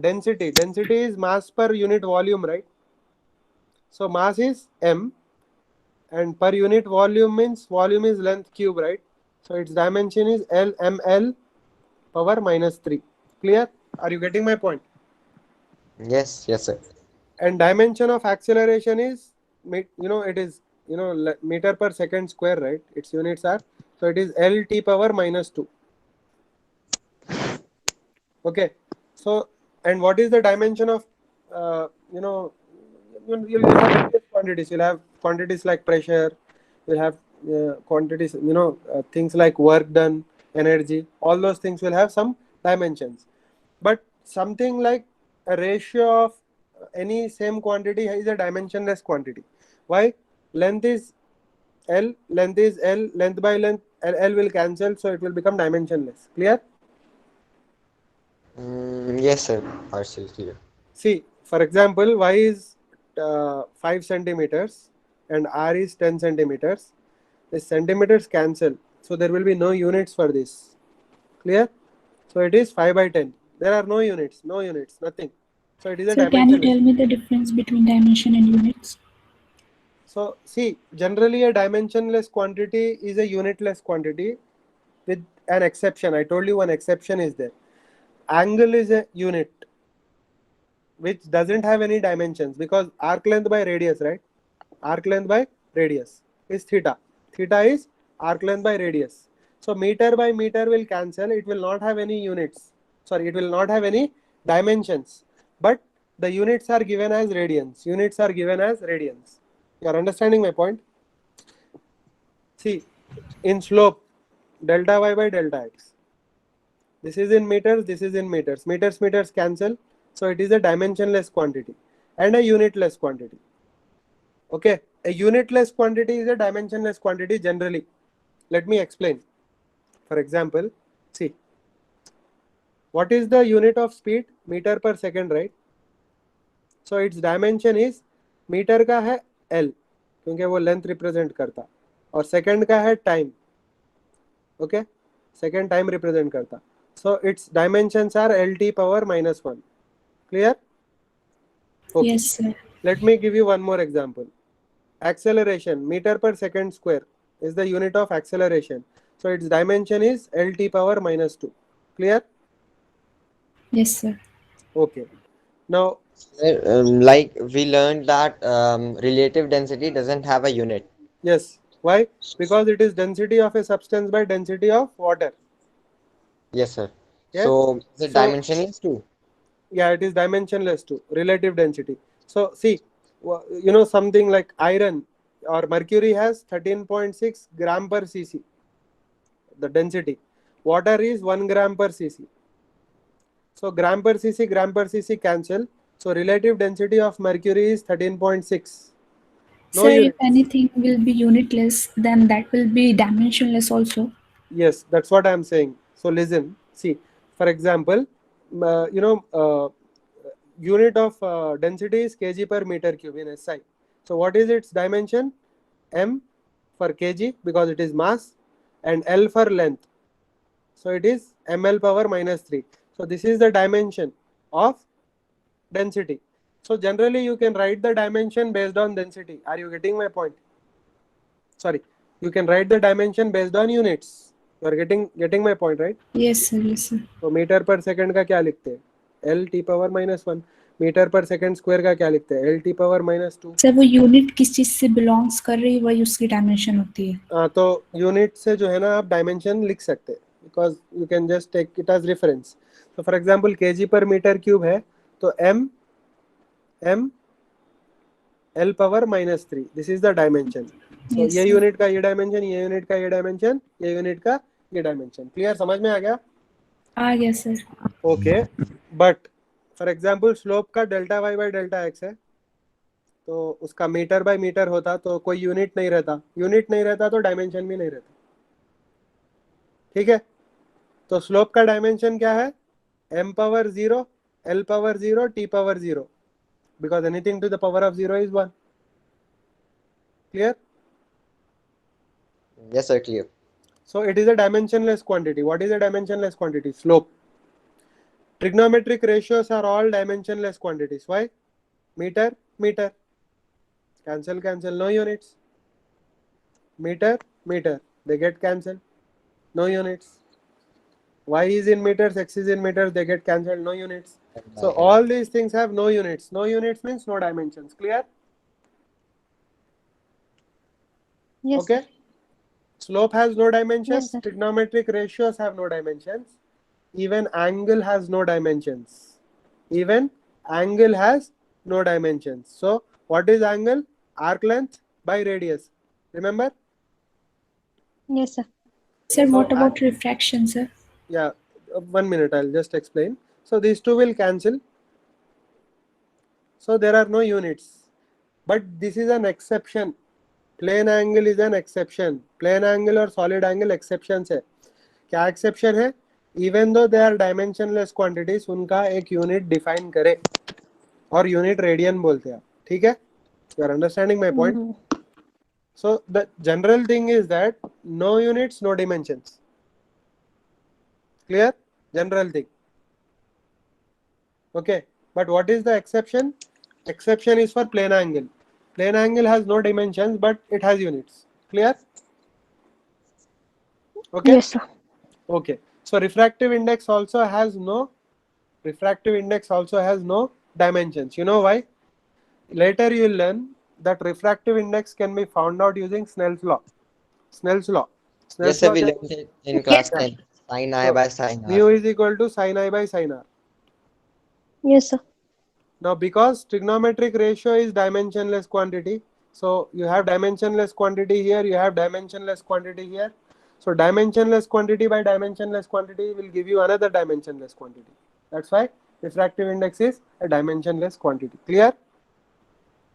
density? Density is mass per unit volume, right? So mass is m, and per unit volume means volume is length cube, right? So its dimension is L ml power minus 3. Clear? Are you getting my point? Yes, yes, sir. And dimension of acceleration is, it is, meter per second square, right? Its units are, so it is lt power minus 2. Okay, so, and what is the dimension of, uh, you know you'll have various quantities. You'll have quantities like pressure, you'll have quantities, things like work done, energy, all those things will have some dimensions. But something like a ratio of any same quantity is a dimensionless quantity. Why? Length is L, length by length, L will cancel, so it will become dimensionless. Clear? Yes, sir. Partially clear. See, for example, y is 5 centimeters and r is 10 centimeters. The centimeters cancel, so there will be no units for this. Clear? So it is 5 by 10. There are no units, nothing. So it is a Sir, can you dimensionless. tell me the difference between dimension and units? So see, generally a dimensionless quantity is a unitless quantity with an exception. I told you one exception is there. Angle is a unit which doesn't have any dimensions, because arc length by radius, right? Arc length by radius is theta. Theta is arc length by radius. So meter by meter will cancel. It will not have any units. Sorry, it will not have any dimensions. But the units are given as radians. Units are given as radians. You are understanding my point? See, in slope, delta y by delta x. This is in meters, this is in meters. Meters cancel. So it is a dimensionless quantity and a unitless quantity. Okay, a unitless quantity is a dimensionless quantity generally. Let me explain. For example, see, what is the unit of speed? Meter per second, right? So its dimension is, metre का है L क्योंकि वो length represent करता, और second का है time. Okay, second time represent करता. So its dimensions are LT power minus 1. Clear? Okay. Yes, sir. Let me give you one more example. Acceleration, meter per second square is the unit of acceleration. So its dimension is LT power minus 2. Clear? Yes, sir. Okay. Now, Sir, like we learned that relative density doesn't have a unit. yes. Why? Because it is density of a substance by density of water. Yes, sir. Yes. So the So dimension is 2. Yeah, it is dimensionless too. Relative density. So see, you know, something like iron or mercury has 13.6 gram per cc, the density. Water is 1 gram per cc. So gram per cc cancel. So relative density of mercury is 13.6. No Sir, if units. anything will be unitless, then that will be dimensionless also. Yes, that's what I am saying. So listen, see, for example, unit of density is kg per meter cube in SI. So what is its dimension? M for kg because it is mass, and L for length. So it is ml power minus 3. So this is the dimension of density. So generally you can write the dimension based on density. Are you getting my point? Sorry, you can write the dimension based on units. You are getting my point, right? Yes, sir. Yes, sir. तो metre पर second का क्या लिखते हैं? L T power -1. Metre पर second square का क्या लिखते हैं? L T power -2. सर वो यूनिट किस चीज से बिलोंग्स कर रही है वही उसकी डायमेंशन होती है. हाँ, तो यूनिट से जो है ना आप डायमेंशन लिख सकते हैं because you can just take it as reference. तो for example KG per metre cube है तो M L power -3 this is the dimension. तो Yes, ये sir. यूनिट का ये डायमेंशन, ये यूनिट का ये डायमेंशन, ये यूनिट का ये डायमेंशन. क्लियर, समझ में आ गया? आ गया sir. Okay, but for example slope का delta Y by delta X है तो उसका मीटर बाय मीटर होता तो कोई यूनिट नहीं रहता तो डायमेंशन भी नहीं रहता. ठीक है, तो स्लोप का डायमेंशन क्या है? m power 0, l power 0, t power 0 because anything to the power of 0 is 1. Clear? Yes, sir, clear. So it is a dimensionless quantity. What is a dimensionless quantity? Slope. Trigonometric ratios are all dimensionless quantities. Why? Meter, meter. Cancel, cancel. No units. Meter, meter. They get cancelled. No units. Y is in meters, X is in meters. They get cancelled. No units. So all these things have no units. No units means no dimensions. Clear? Yes. Okay. Slope has no dimensions. Yes, sir. Trigonometric ratios have no dimensions. Even angle has no dimensions. Even angle has no dimensions. So what is angle? Arc length by radius. Remember? Yes, sir. Sir, what So, about refraction, sir? Yeah, 1 minute, I'll just explain. So these two will cancel. So there are no units. But this is an exception. Plane angle is an exception. Plane angle और solid angle exceptions है. क्या exception है? Even though they are dimensionless quantities, उनका एक unit define करे और unit radian बोलते हैं. ठीक है? You are understanding my point? So the general thing is that no units, no dimensions. Clear? General thing. Okay. But what is the exception? Exception is for plane angle. Plane angle has no dimensions, but it has units. Clear? Okay. Yes, sir. Okay. So refractive index also has no dimensions. You know why? Later you will learn that refractive index can be found out using Snell's law. Yes, sir, we क्या- learned it in class 10. Sin I by sin R. mu is equal to sin I by sin R. Yes, sir. Now because trigonometric ratio is dimensionless quantity, so you have dimensionless quantity here, you have dimensionless quantity here. So dimensionless quantity by dimensionless quantity will give you another dimensionless quantity. That's why refractive index is a dimensionless quantity. Clear?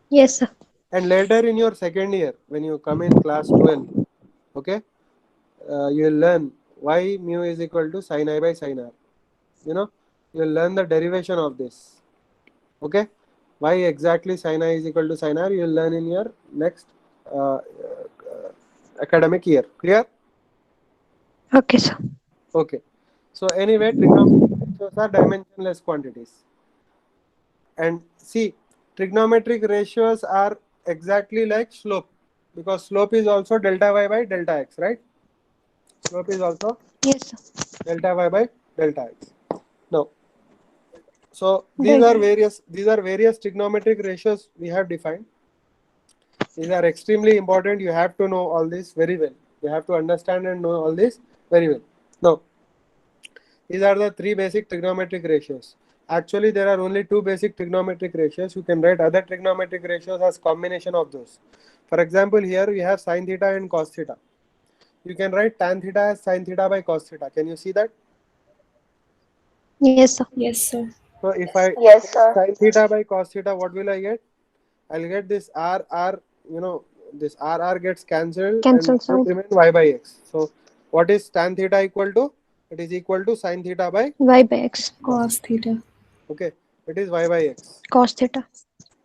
Yes, sir. And later in your second year, when you come in class 12, okay, you will learn why mu is equal to sin I by sin R. You know, you will learn the derivation of this. Okay, why exactly sin I is equal to sin R, you will learn in your next academic year. Clear? Okay, sir. Okay. So anyway, trigonometric ratios are dimensionless quantities. And see, trigonometric ratios are exactly like slope, because slope is also delta y by delta x, right? Slope is also Yes, sir. delta y by delta x. Now, so these are various trigonometric ratios we have defined. These are extremely important. You have to know all this very well. You have to understand and know all this very well. Now, these are the three basic trigonometric ratios. Actually, there are only two basic trigonometric ratios. You can write other trigonometric ratios as combination of those. For example, here we have sin theta and cos theta. You can write tan theta as sin theta by cos theta. Can you see that? Yes, sir. Yes, sir. So if I Yes, sir. sin theta by cos theta, what will I get? I'll get this r, this r gets cancelled and Cancels it will out. remain y by x. So what is tan theta equal to? It is equal to sin theta by, Y by X. Cos theta. okay, it is y by x. Cos theta.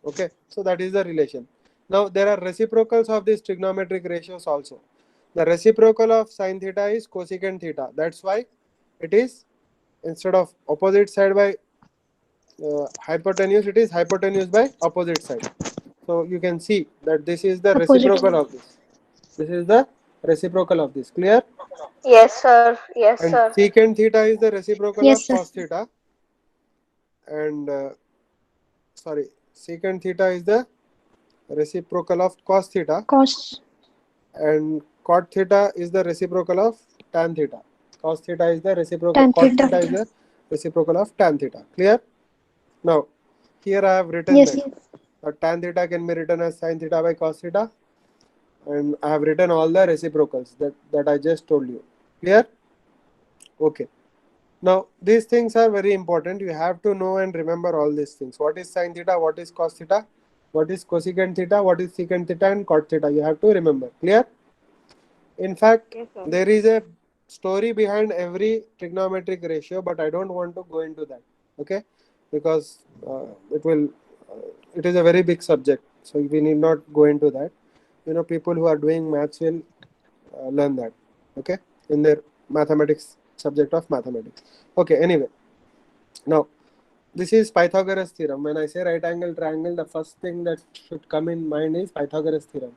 Okay, so that is the relation. Now there are reciprocals of these trigonometric ratios also. The reciprocal of sin theta is cosecant theta. That's why it is, instead of opposite side by hypotenuse, it is hypotenuse by opposite side. So you can see that this is the Opposite. reciprocal of this. This is the reciprocal of this. Clear? Yes, sir. Yes, And sir. secant theta is the reciprocal Yes, of sir. cos theta. And secant theta is the reciprocal of cos theta. Cos. And cot theta is the reciprocal of tan theta. Cos theta is the reciprocal. Tan Cot theta. theta is the reciprocal of tan theta. Clear? Now, here I have written Yes, that yes. tan theta can be written as sin theta by cos theta, and I have written all the reciprocals that I just told you. Clear? Okay. Now, these things are very important. You have to know and remember all these things. What is sin theta? What is cos theta? What is cosecant theta? What is secant theta and cot theta? You have to remember. Clear? In fact, Yes, sir. there is a story behind every trigonometric ratio, but I don't want to go into that. Okay? Because it is a very big subject, so we need not go into that. People who are doing maths will learn that. Okay? In their mathematics subject of mathematics. Okay, anyway. Now, this is Pythagoras theorem. When I say right angle triangle, the first thing that should come in mind is Pythagoras theorem.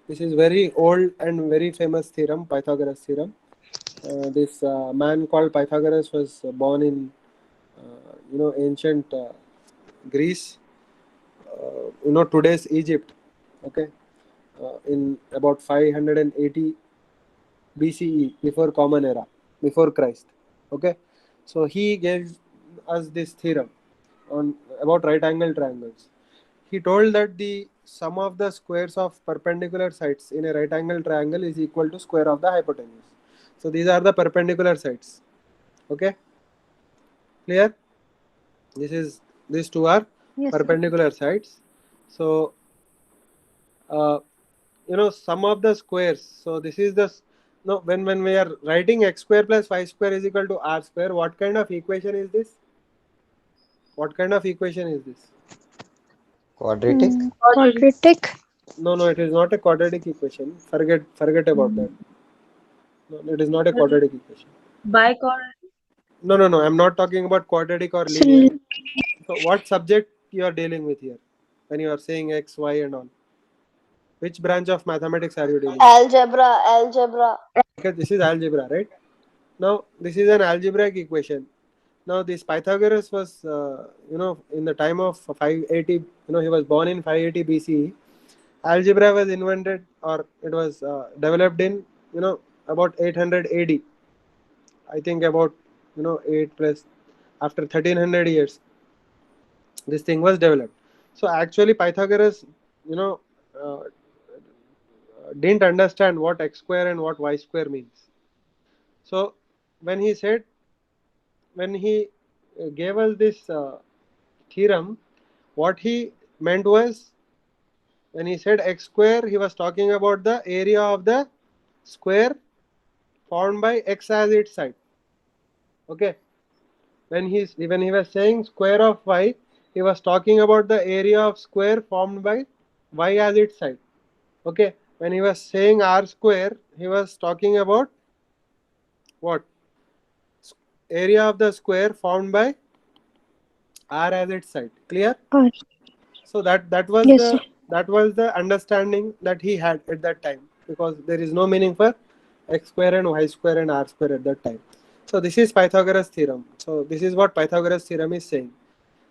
This is very old and very famous theorem, Pythagoras theorem. This man called Pythagoras was born in ancient Greece, today's Egypt. Okay, in about 580 BCE, before Common Era, before Christ. Okay, so he gave us this theorem on about right angle triangles. He told that the sum of the squares of perpendicular sides in a right angle triangle is equal to square of the hypotenuse. So these are the perpendicular sides. Okay, clear? These two are Yes, sir. perpendicular sides. So sum of the squares. So this is the no, when we are writing x square plus y square is equal to r square, what kind of equation is this? What kind of equation is this? Quadratic. Quadratic. No, it is not a quadratic equation. Forget about that. No, it is not a quadratic equation. Biquadratic. No. I'm not talking about quadratic or So, linear. So what subject you are dealing with here when you are saying x, y, and all? Which branch of mathematics are you dealing with? Algebra. Okay, this is algebra, right? Now this is an algebraic equation. Now this Pythagoras was, in the time of 580, he was born in 580 BCE. Algebra was invented, or it was developed in, about 800 AD. I think about, 8 plus, after 1300 years, this thing was developed. So actually Pythagoras, uh, didn't understand what x square and what y square means. So when he gave us this theorem, what he meant was, when he said x square, he was talking about the area of the square formed by x as its side. Okay, when he was saying square of y, he was talking about the area of square formed by y as its side. Okay, when he was saying r square, he was talking about what? Area of the square formed by r as its side. Clear? R. So that was Yes, sir. the understanding that he had at that time, because there is no meaning for x square and y square and r square at that time. So this is Pythagoras theorem. So this is what Pythagoras theorem is saying.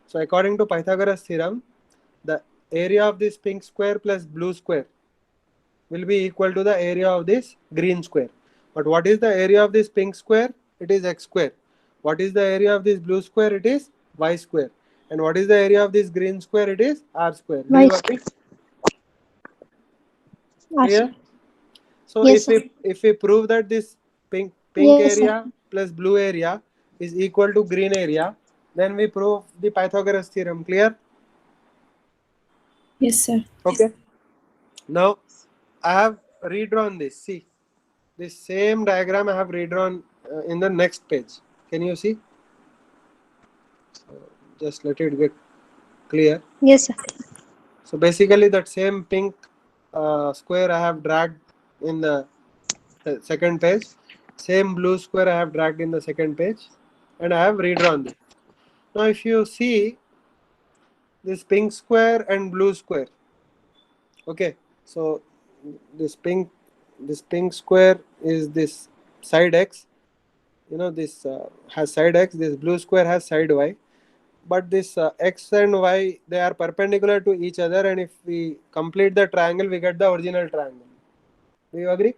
So according to Pythagoras theorem, the area of this pink square plus blue square will be equal to the area of this green square. But what is the area of this pink square? It is x square. What is the area of this blue square? It is y square. And what is the area of this green square? It is r square. Do Y you square. agree? Clear? So Yes, sir. if we prove that this pink Yes, sir. area plus blue area is equal to green area, then we prove the Pythagoras theorem. Clear? Yes, sir. Okay. Now I have redrawn this. See, this same diagram I have redrawn in the next page. Can you see? Just let it get clear. Yes, sir. So basically that same pink square I have dragged in the second page. Same blue square I have dragged in the second page, and I have redrawn this. Now if you see this pink square and blue square, okay, so this pink square is this side x, this has side x, this blue square has side y, but this x and y, they are perpendicular to each other, and if we complete the triangle we get the original triangle. Do you agree?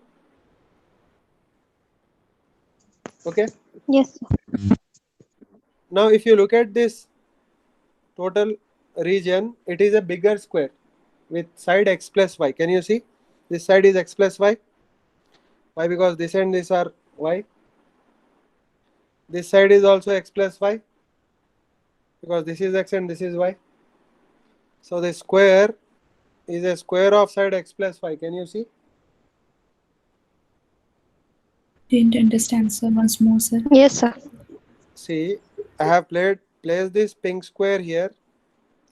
Okay. Yes, sir. Now if you look at this total region, it is a bigger square with side x plus y. Can you see? This side is x plus y. Why? Because this and this are y. This side is also x plus y, because this is x and this is y. So the square is a square of side x plus y. Can you see? Didn't understand, sir. Once more, sir. Yes, sir. See, I have placed this pink square here.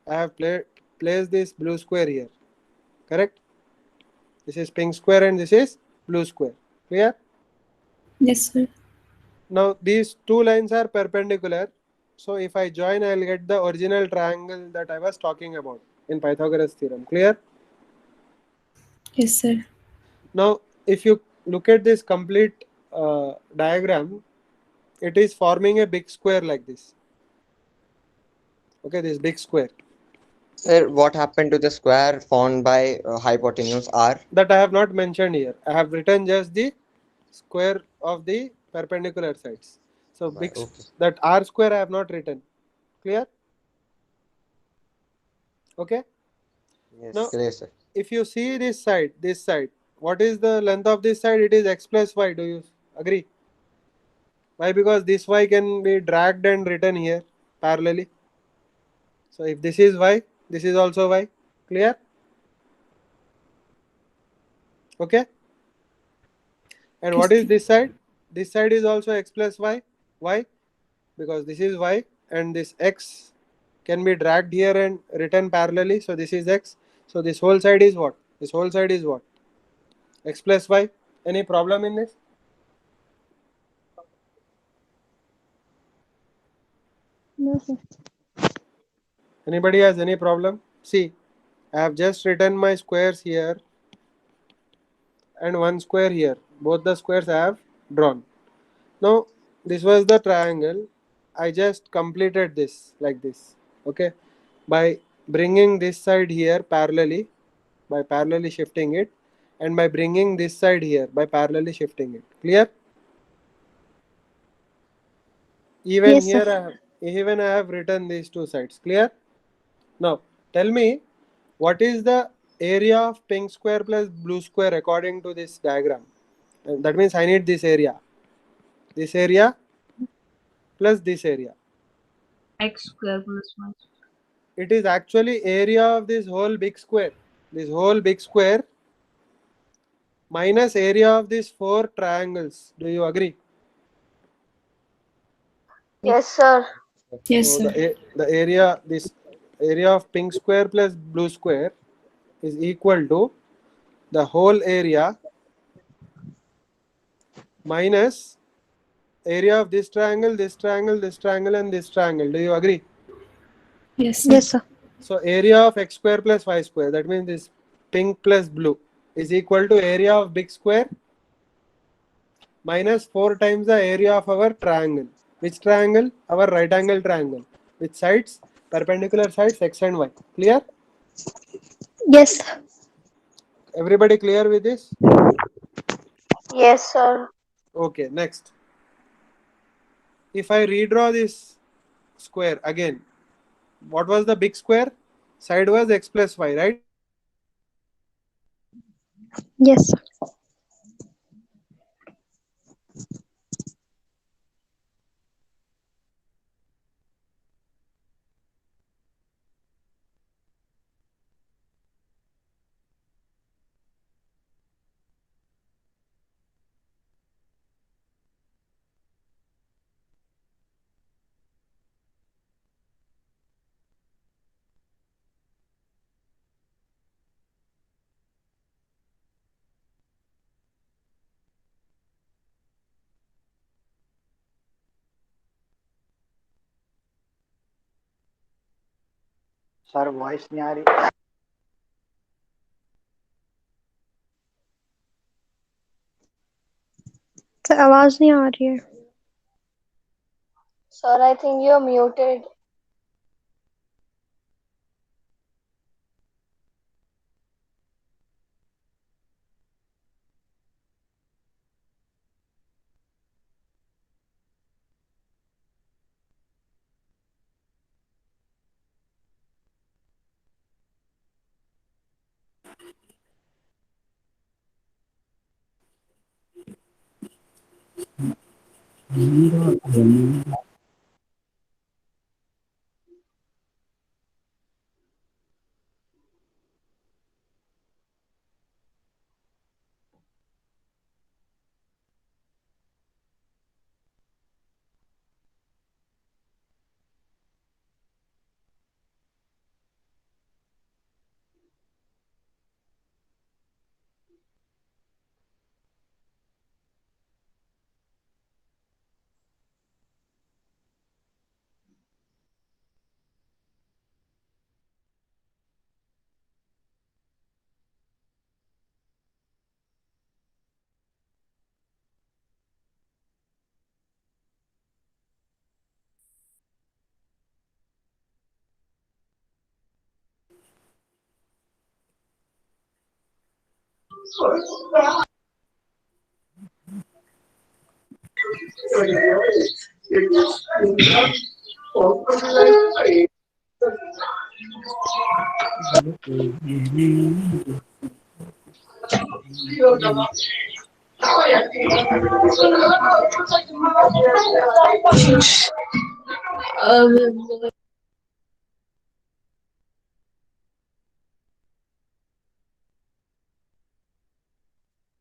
I have placed this blue square here. Correct? This is pink square and this is blue square. Clear? Yes, sir. Now these two lines are perpendicular. So if I join, I will get the original triangle that I was talking about in Pythagoras theorem. Clear? Yes, sir. Now if you look at this complete diagram, it is forming a big square like this. Okay, this big square. Sir, what happened to the square formed by hypotenuse r? That I have not mentioned here. I have written just the square of the perpendicular sides. So Right, okay. that r square I have not written. Clear? Okay. Yes, Now clear, sir. if you see this side, what is the length of this side? It is x plus y. Do you agree? Why? Because this y can be dragged and written here parallelly. So if this is y, this is also y. Clear? Okay. And what is this side? This side is also x plus y. Why? Because this is y and this x can be dragged here and written parallelly. So this is x. So this whole side is what? This whole side is what? X plus y. Any problem in this? No, sir. Anybody has any problem? See, I have just written my squares here and one square here. Both the squares I have drawn. Now this was the triangle. I just completed this like this. Okay, by bringing this side here parallelly, by parallelly shifting it, and by bringing this side here by parallelly shifting it. Clear? Even Yes, here sir. I have written these two sides. Clear? Now tell me, what is the area of pink square plus blue square according to this diagram? That means I need this area plus this area. X square plus y. It is actually area of this whole big square. This whole big square minus area of these four triangles. Do you agree? Yes, sir. Yes, So sir. this area of pink square plus blue square is equal to the whole area minus area of this triangle, this triangle, this triangle, and this triangle. Do you agree? Yes, sir. Yes, sir. So area of x square plus y square, that means this pink plus blue, is equal to area of big square minus 4 times the area of our triangle. Which triangle? Our right angle triangle. With sides, perpendicular sides x and y. Clear? Yes, sir. Everybody clear with this? Yes, sir. Okay, next. If I redraw this square again. What was the big square? Side was x plus y, right? Yes, sir. Sir voice नहीं आ रही। Sir आवाज नहीं आ रही है। Sir, I think you're muted.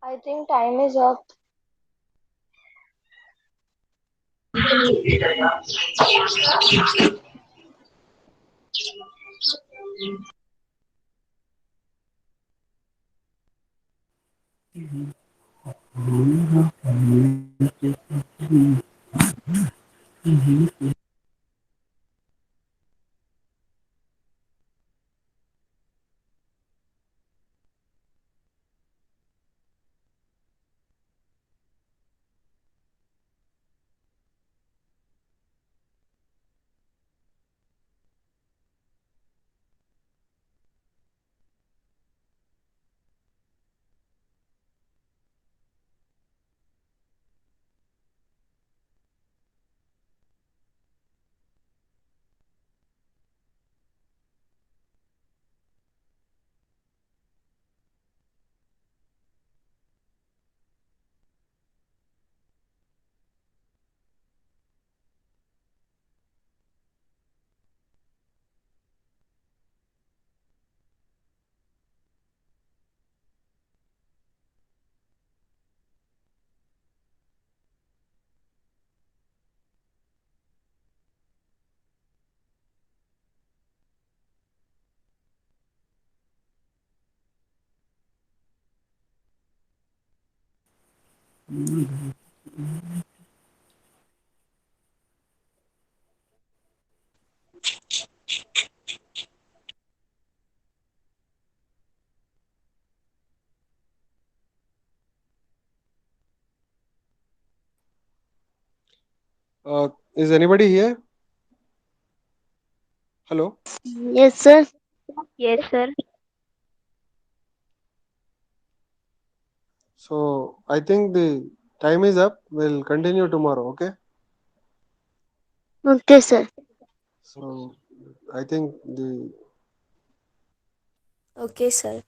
I think time is up. Is anybody here? Hello. Yes, sir. Yes, sir. So I think the time is up. We'll continue tomorrow. Okay. Okay, sir. I think the Okay, sir.